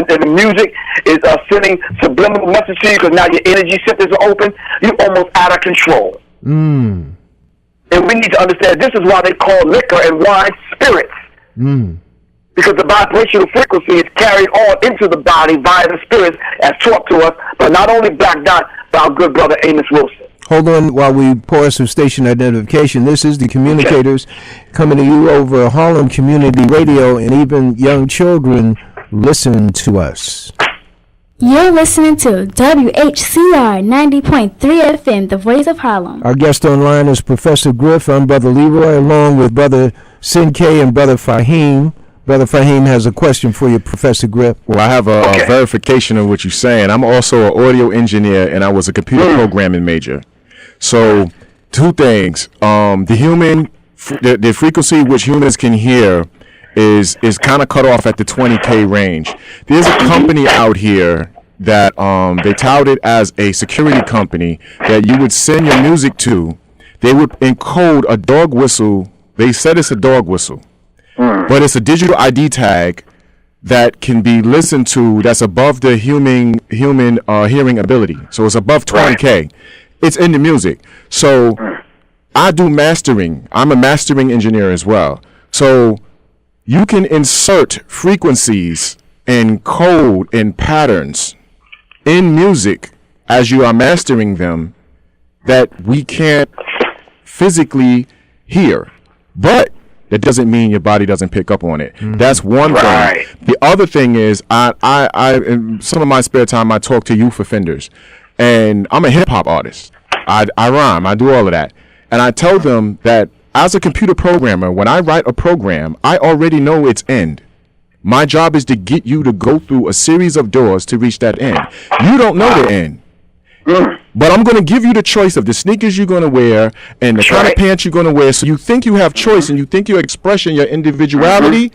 the music is sending subliminal messages to you because now your energy centers are open, you're almost out of control. And we need to understand this is why they call liquor and wine spirits. Because the vibrational frequency is carried on into the body via the spirits as taught to us, but not only Black Dot, but our good brother Amos Wilson. Hold on while we pour some station identification. This is the Communicators coming to you over Harlem Community Radio, and even young children listen to us. You're listening to WHCR 90.3 FM, The Voice of Harlem. Our guest online is Professor Griff. I'm Brother Leroy, along with Brother Sin K and Brother Fahim. Brother Fahim has a question for you, Professor Griff. Well, I have a verification of what you're saying. I'm also an audio engineer, and I was a computer programming major. So, two things. The frequency which humans can hear is kind of cut off at the 20K range. There's a company out here that they touted as a security company that you would send your music to. They would encode a dog whistle. They said it's a dog whistle, but it's a digital ID tag that can be listened to that's above the human hearing ability. So it's above 20K. It's in the music. So I do mastering. I'm a mastering engineer as well. So you can insert frequencies and code and patterns in music as you are mastering them that we can't physically hear. But that doesn't mean your body doesn't pick up on it. That's one thing. The other thing is I in some of my spare time I talk to youth offenders, and I'm a hip hop artist. I rhyme, I do all of that. And I tell them that as a computer programmer, when I write a program, I already know its end. My job is to get you to go through a series of doors to reach that end. You don't know the end. But I'm going to give you the choice of the sneakers you're going to wear and the kind of pants you're going to wear. So you think you have choice and you think you're expressing your individuality,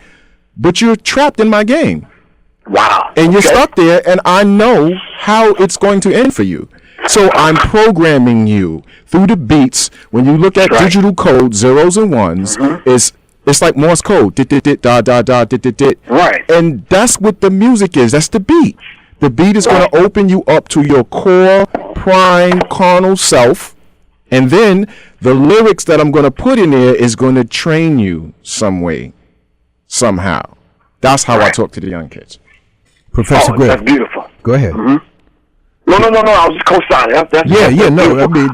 but you're trapped in my game. Wow. And you're stuck there, and I know how it's going to end for you. So I'm programming you through the beats. When you look at digital code, zeros and ones, it's like Morse code. Dit, dit, dit, da, da, da, dit, dit, dit. Right. And that's what the music is. That's the beat. The beat is going to open you up to your core, prime, carnal self. And then the lyrics that I'm going to put in there is going to train you some way, somehow. That's how I talk to the young kids. Professor Griff. That's beautiful. Go ahead. No. I was just co-signing. No. But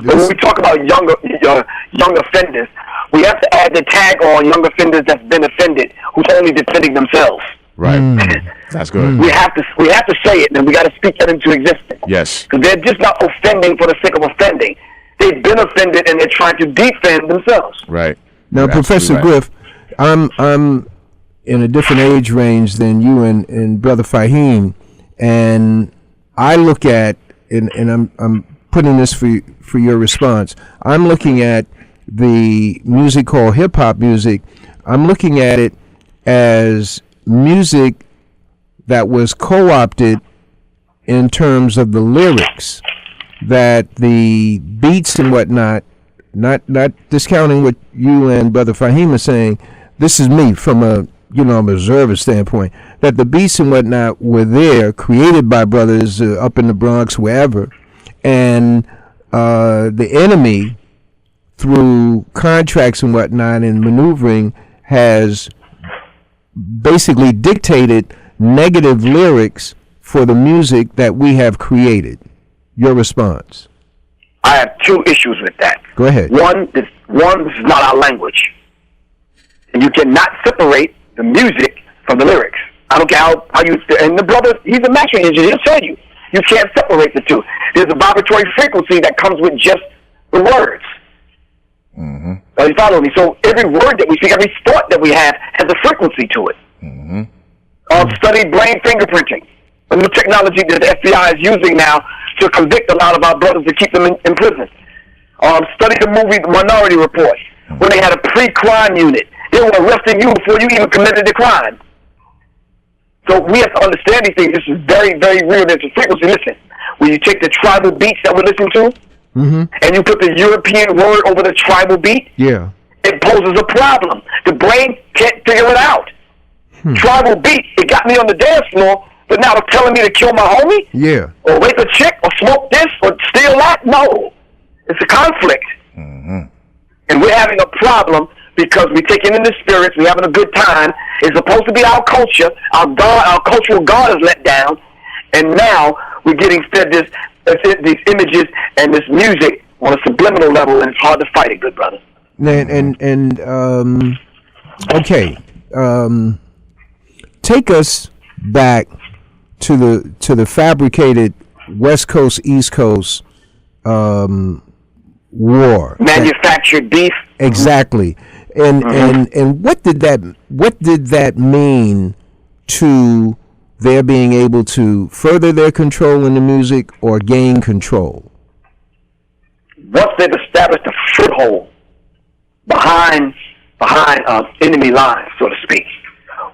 when we talk about young offenders, we have to add the tag on young offenders that's been offended, who's only defending themselves. Right. That's good. We have to say it, and we got to speak that into existence. Yes. Because they're just not offending for the sake of offending. They've been offended, and they're trying to defend themselves. Right. Now, You're Professor Griff, I'm in a different age range than you and Brother Fahim, and I look at and I'm putting this for your response. I'm looking at the music called hip hop music. I'm looking at it as music that was co-opted in terms of the lyrics, that the beats and whatnot, not discounting what you and Brother Fahim are saying. This is me from a observer standpoint, that the beats and whatnot were there, created by brothers up in the Bronx, wherever, and the enemy, through contracts and whatnot and maneuvering, has basically dictated negative lyrics for the music that we have created. Your response? I have two issues with that. Go ahead. One, this is not our language. And you cannot separate the music from the lyrics. I don't care how you, and the brother, he's a mastering engineer, he'll tell you. You can't separate the two. There's a vibratory frequency that comes with just the words. You follow me? So every word that we speak, every thought that we have has a frequency to it. Study brain fingerprinting, a new technology that the FBI is using now to convict a lot of our brothers to keep them in prison. Study the movie The Minority Report, when they had a pre-crime unit. They were arresting you before you even committed the crime. So we have to understand these things. This is very, very real. There's a frequency. Listen, when you take the tribal beats that we listen to, and you put the European word over the tribal beat, it poses a problem. The brain can't figure it out. Tribal beat, it got me on the dance floor, but now it's telling me to kill my homie? Or rape a chick, or smoke this, or steal that? No. It's a conflict. And we're having a problem because we're taking in the spirits, we're having a good time. It's supposed to be our culture. Our God, our cultural God is let down. And now we're getting fed these images and this music on a subliminal level, and it's hard to fight it, good brother. Okay. Take us back to the fabricated West Coast, East Coast war. Manufactured beef. Exactly. And what did that mean to their being able to further their control in the music or gain control? Once they've established a foothold behind enemy lines, so to speak,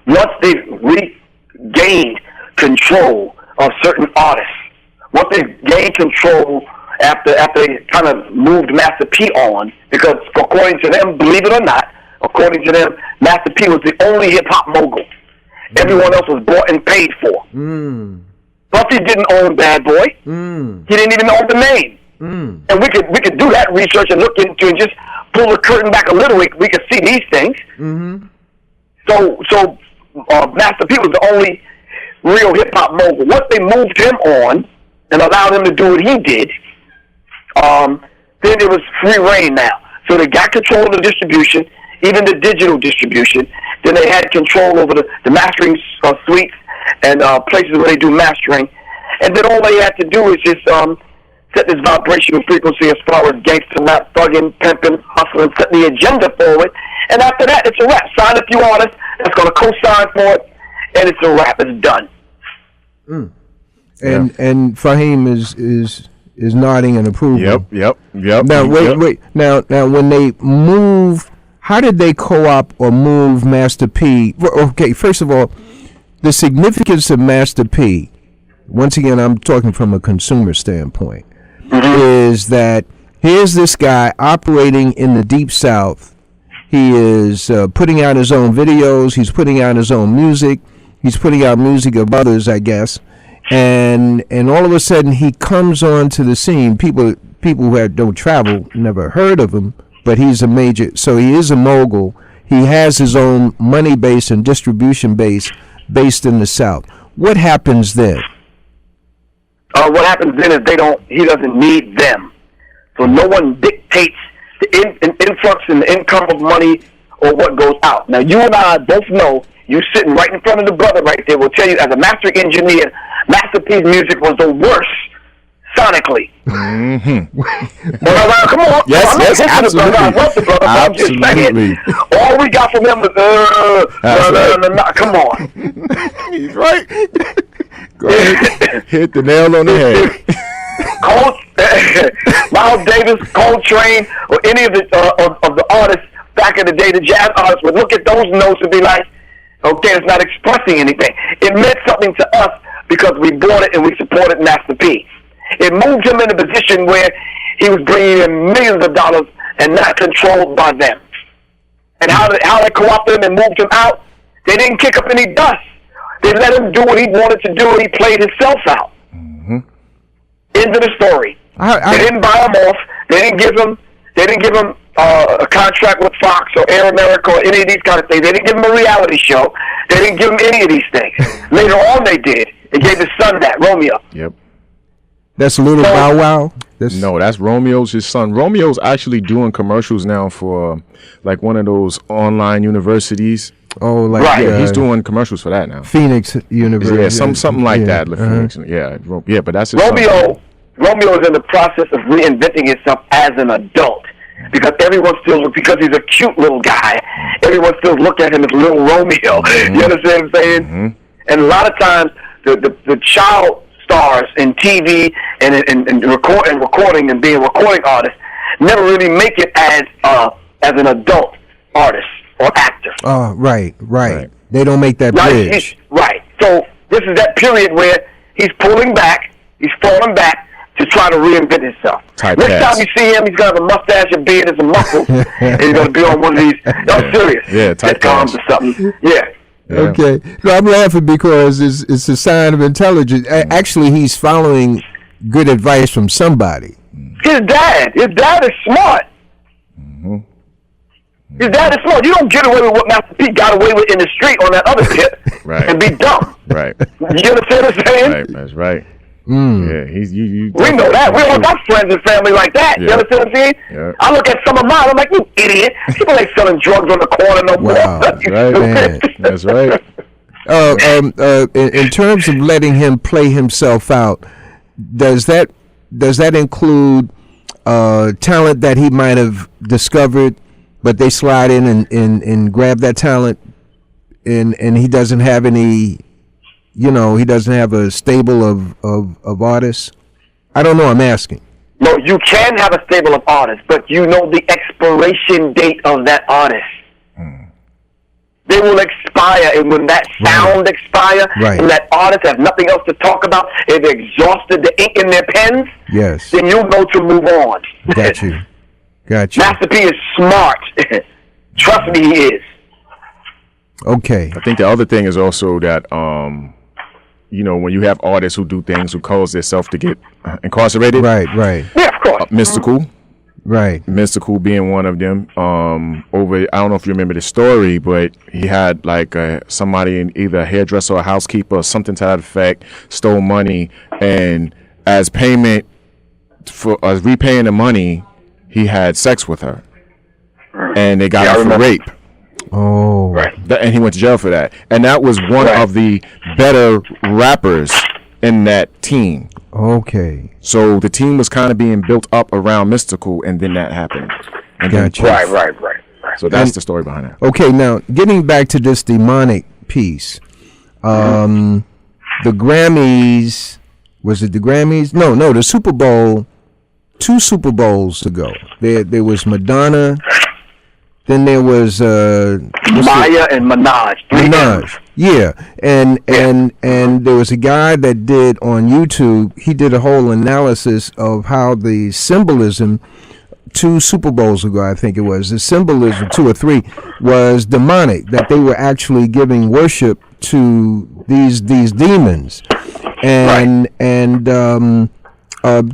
once they've regained control of certain artists, once they've gained control after they kind of moved Master P on, because according to them, believe it or not, according to them, Master P was the only hip-hop mogul. Everyone else was bought and paid for. Puffy didn't own Bad Boy. He didn't even own the name. And we could do that research and look into and just pull the curtain back a little. We could see these things. So Master P was the only real hip-hop mogul. Once they moved him on and allowed him to do what he did, then it was free reign now. So they got control of the distribution, even the digital distribution. Then they had control over the mastering suites and places where they do mastering. And then all they had to do is just set this vibrational frequency as far as gangster rap, thugging, pimping, hustling, set the agenda forward. And after that, it's a wrap. Sign a few artists that's going to co-sign for it, and it's a wrap. It's done. And Fahim is nodding in approval. Yep. Now wait. Now when they move, how did they co-op or move Master P? Okay, first of all, the significance of Master P. Once again, I'm talking from a consumer standpoint. Is that here's this guy operating in the Deep South. He is putting out his own videos. He's putting out his own music. He's putting out music of others, I guess. And all of a sudden he comes onto the scene. People who don't travel never heard of him, but he's a major. So he is a mogul. He has his own money base and distribution base based in the South. What happens then? What happens then is he doesn't need them. So no one dictates the influx and the income of money or what goes out. Now, you and I both know, you sitting right in front of the brother right there will tell you, as a mastering engineer, Master P's music was the worst sonically. Come on. Yes, absolutely. Absolutely. All we got from him was, come on. He's right. Go ahead. Hit the nail on the head. Miles Davis, Coltrane, or any of the artists back in the day, the jazz artists would look at those notes and be like, okay, it's not expressing anything. It meant something to us because we bought it and we supported Master P. It moved him in a position where he was bringing in millions of dollars and not controlled by them. And how they co-opted him and moved him out, they didn't kick up any dust. They let him do what he wanted to do, and he played himself out. End of the story. They didn't buy him off. They didn't give him a contract with Fox or Air America or any of these kind of things. They didn't give him a reality show. They didn't give him any of these things. Later on, they did. They gave his son that, Romeo. Yep. That's Little Bow Wow? No, that's Romeo's his son. Romeo's actually doing commercials now for like one of those online universities. Oh, like right. He's doing commercials for that now. Phoenix University. Yeah, something like that. Phoenix. Yeah, but that's his Romeo. son. Romeo is in the process of reinventing himself as an adult because because he's a cute little guy, everyone still look at him as little Romeo. You understand what I'm saying? And a lot of times the child stars in TV and recording and being recording artists never really make it as an adult artist or actor. Oh, right. They don't make that bridge. Right. So this is that period where he's pulling back, he's falling back to try to reinvent himself. Next time you see him, he's going to have a mustache, a beard, and some muscles, and he's going to be on one of these. No, serious. Yeah, sitcoms or something. Yeah. Okay. No, I'm laughing because it's a sign of intelligence. Actually, he's following good advice from somebody. His dad is smart. His dad is smart. You don't get away with what Master P got away with in the street on that other tip and be dumb. Right. You understand what I'm saying? Right. That's right. Yeah, you. We know that. We don't got friends and family like that. You understand what I'm saying? Yeah. I look at some of mine. I'm like, you idiot. People ain't selling drugs on the corner no more. That's right, man. That's right. In terms of letting him play himself out, does that include talent that he might have discovered but they slide in and grab that talent, and he doesn't have any, he doesn't have a stable of artists. I don't know. I'm asking. No, you can have a stable of artists, but you know the expiration date of that artist. They will expire, and when that sound expires, and that artist has nothing else to talk about, and they've exhausted the ink in their pens, then you'll know to move on. Got you. Master P is smart. Trust me, he is. Okay. I think the other thing is also that, when you have artists who do things who cause themselves to get incarcerated. Right. Yeah, of course. Mystical. Right. Mystical being one of them. I don't know if you remember the story, but he had like somebody in either a hairdresser or a housekeeper or something to that effect stole money, and as payment for repaying the money, he had sex with her, and they got him for rape. Oh. Right. And he went to jail for that. And that was one of the better rappers in that team. Okay. So the team was kind of being built up around Mystical, and then that happened. And gotcha. Right. So that's the story behind that. Okay, now getting back to this demonic piece, the Grammys, was it the Grammys? No, the Super Bowl, 2 Super Bowls ago. There was Madonna, then there was Maya and Minaj. Minaj. Yeah, and there was a guy that did on YouTube. He did a whole analysis of how the symbolism 2 Super Bowls ago, I think it was, the symbolism 2 or 3 was demonic. That they were actually giving worship to these demons, and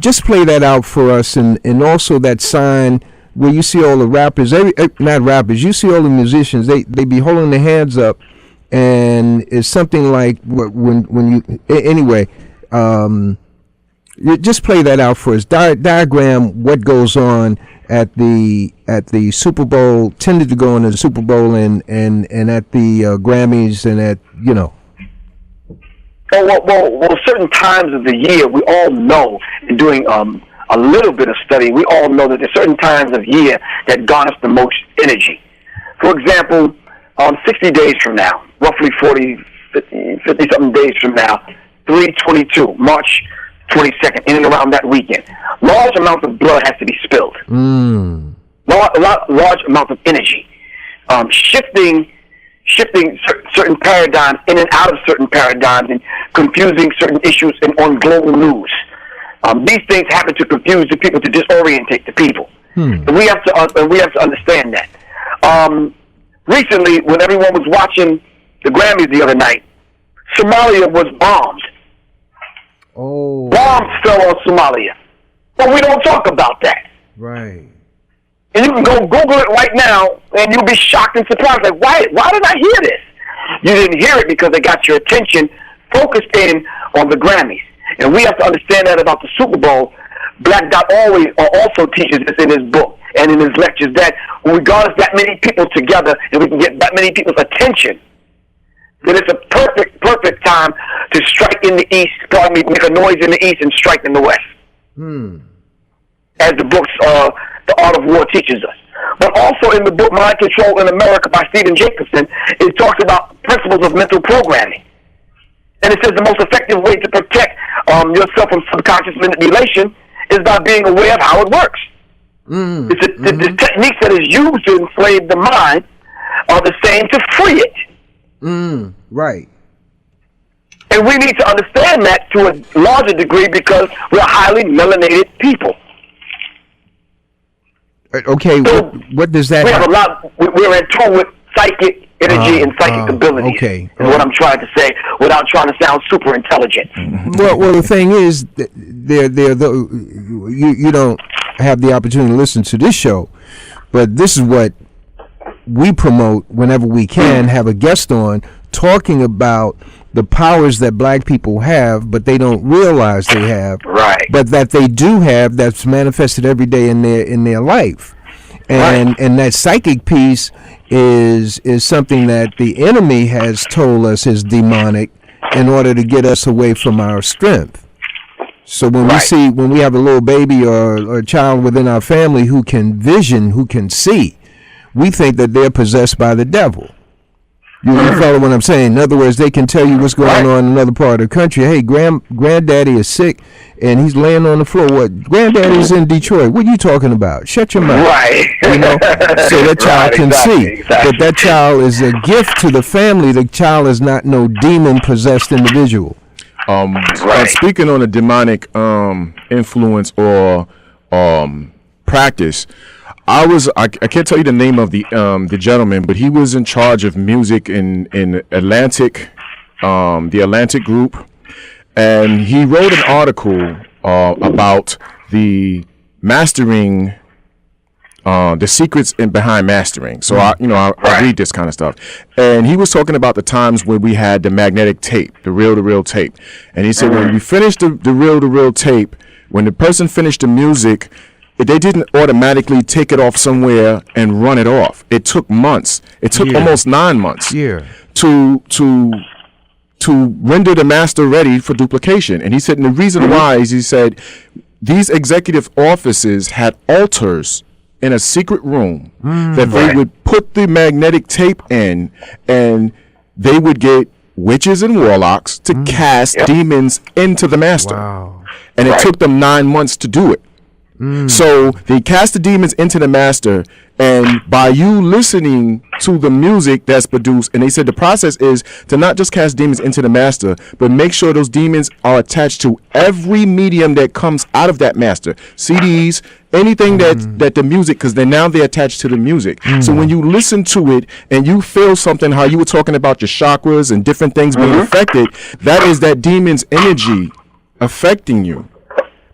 just play that out for us, and also that sign where you see all the rappers, not rappers, you see all the musicians. They be holding their hands up. And it's something like when you anyway, you just play that out for us. Diagram what goes on at the Super Bowl, tended to go on at the Super Bowl and at the Grammys and at Well, certain times of the year, we all know, in doing a little bit of study, we all know that there's certain times of year that garners the most energy. For example, 60 days from now, roughly 50-something days from now, 3/22, March 22nd, in and around that weekend, large amounts of blood has to be spilled. Large amounts of energy. Shifting certain paradigms in and out of certain paradigms and confusing certain issues on global news. These things happen to confuse the people, to disorientate the people. And we have to understand that. Recently, when everyone was watching the Grammys the other night, Somalia was bombed. Bombs fell on Somalia. But we don't talk about that. Right. And you can go Google it right now, and you'll be shocked and surprised. Like, why did I hear this? You didn't hear it because they got your attention focused in on the Grammys. And we have to understand that about the Super Bowl. Black Dot also teaches this in his book and in his lectures, that when we garner that many people together and we can get that many people's attention, then it's a perfect time to strike in the East, make a noise in the East and strike in the West. As the book's The Art of War teaches us. But also in the book Mind Control in America by Stephen Jacobson, it talks about principles of mental programming. And it says the most effective way to protect yourself from subconscious manipulation is by being aware of how it works. The techniques that is used to enslave the mind are the same to free it. Right. And we need to understand that to a larger degree because we're highly melanated people. Okay, so what does that we have a lot. We're in tune with psychic energy and psychic abilities. Okay. Is what I'm trying to say without trying to sound super intelligent. Well, the thing is, you don't have the opportunity to listen to this show, but this is what we promote whenever we can. Have a guest on talking about the powers that black people have, but they don't realize they have. Right. But that they do have, that's manifested every day in their life. And that psychic piece is something that the enemy has told us is demonic in order to get us away from our strength. So when we have a little baby or a child within our family who can vision, who can see, we think that they're possessed by the devil. You follow what I'm saying? In other words, they can tell you what's going on in another part of the country. Hey, granddaddy is sick, and he's laying on the floor. What? Granddaddy's in Detroit. What are you talking about? Shut your mouth. Right. You know, so that child can see. But that child is a gift to the family. The child is not no demon-possessed individual. Speaking on a demonic influence or practice, I can't tell you the name of the gentleman, but he was in charge of music in Atlantic, the Atlantic Group, and he wrote an article about the mastering, the secrets behind mastering. So I read this kind of stuff, and he was talking about the times when we had the magnetic tape, the reel-to-reel tape, and he said when we finished the reel-to-reel tape, when the person finished the music, they didn't automatically take it off somewhere and run it off. It took months. It took almost 9 months to render the master ready for duplication. And he said, and the reason why is he said these executive offices had altars in a secret room that they would put the magnetic tape in, and they would get witches and warlocks to cast demons into the master. Wow. And it took them 9 months to do it. So they cast the demons into the master, and by you listening to the music that's produced, and they said the process is to not just cast demons into the master, but make sure those demons are attached to every medium that comes out of that master, CDs, anything that the music, because now they're attached to the music. So when you listen to it and you feel something, how you were talking about your chakras and different things being affected, that is that demon's energy affecting you.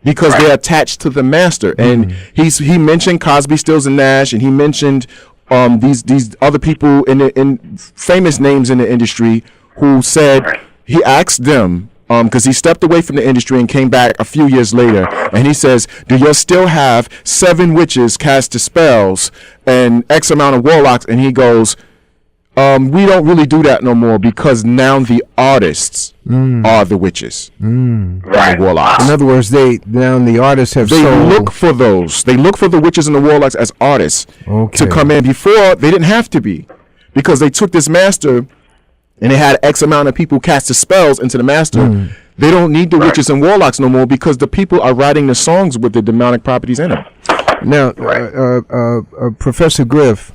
Because they're attached to the master, and he mentioned Cosby, Stills, and Nash, and he mentioned these other people in famous names in the industry who said he asked them because he stepped away from the industry and came back a few years later, and he says, "Do you still have 7 witches cast the spells and X amount of warlocks?" And he goes, "We don't really do that no more because now the artists are the witches, the warlocks." In other words, the artists have look for those. They look for the witches and the warlocks as artists to come in. Before they didn't have to be, because they took this master and they had X amount of people cast the spells into the master. They don't need the witches and warlocks no more because the people are writing the songs with the demonic properties in them. Now, Professor Griff.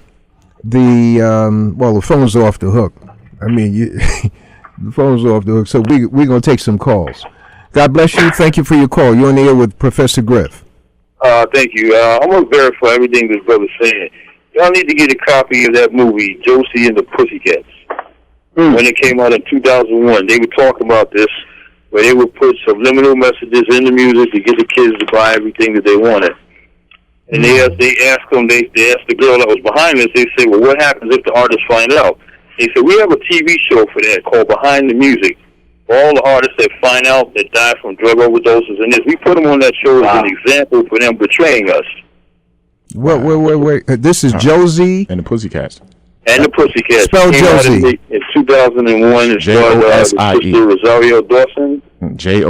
The phone's off the hook. I mean, the phone's off the hook. So we're gonna take some calls. God bless you. Thank you for your call. You're on the air with Professor Griff. Thank you. I'm gonna verify everything this brother's saying. Y'all need to get a copy of that movie, Josie and the Pussycats. When it came out in 2001, they would talk about this, where they would put subliminal messages in the music to get the kids to buy everything that they wanted. And they asked the girl that was behind this, they said, well, what happens if the artists find out? They said, we have a TV show for that called Behind the Music. For all the artists that find out that die from drug overdoses and this, we put them on that show as an example for them betraying us. Wait. This is Josie and the Pussycats. And the Pussycats. Spell Josie. In 2001, it starred Rosario Dawson. Josie,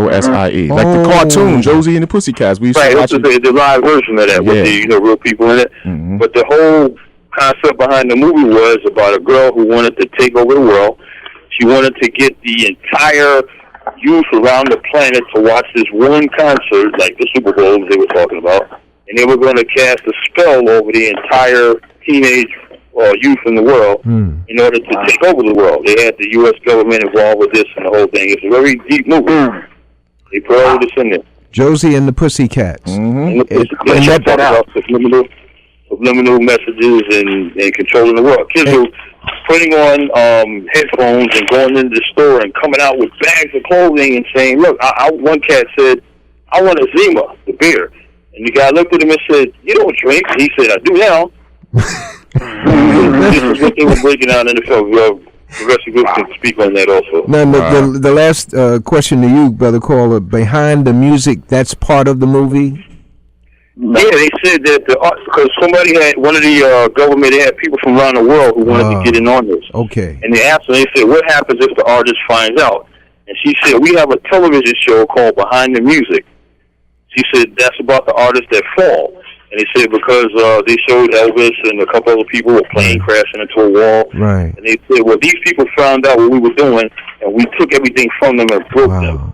like the cartoon Josie and the Pussycats. We used to watch the live version of that with the real people in it. But the whole concept behind the movie was about a girl who wanted to take over the world. She wanted to get the entire youth around the planet to watch this one concert, like the Super Bowl they were talking about, and they were going to cast a spell over the entire teenage youth in the world in order to take over the world. They had the U.S. government involved with this and the whole thing. It's a very deep movie. They put all this in there. Josie and the Pussycats. And the Pussycats talk about subliminal messages and controlling the world. Kids were putting on headphones and going into the store and coming out with bags of clothing and saying, look, one cat said, I want a Zima, the beer. And the guy looked at him and said, you don't drink. And he said, I do now. This is what they were breaking out in the film. Professor Group can speak on that also. Now, the last question to you, Brother Caller, behind the music, that's part of the movie? Yeah, they said that because somebody had, one of the government, they had people from around the world who wanted to get in on this. Okay. And they asked them, they said, what happens if the artist finds out? And she said, we have a television show called Behind the Music. She said, that's about the artists that fall. And they said because they showed Elvis and a couple other people were plane crashing into a wall. Right. And they said, well, these people found out what we were doing, and we took everything from them and broke them.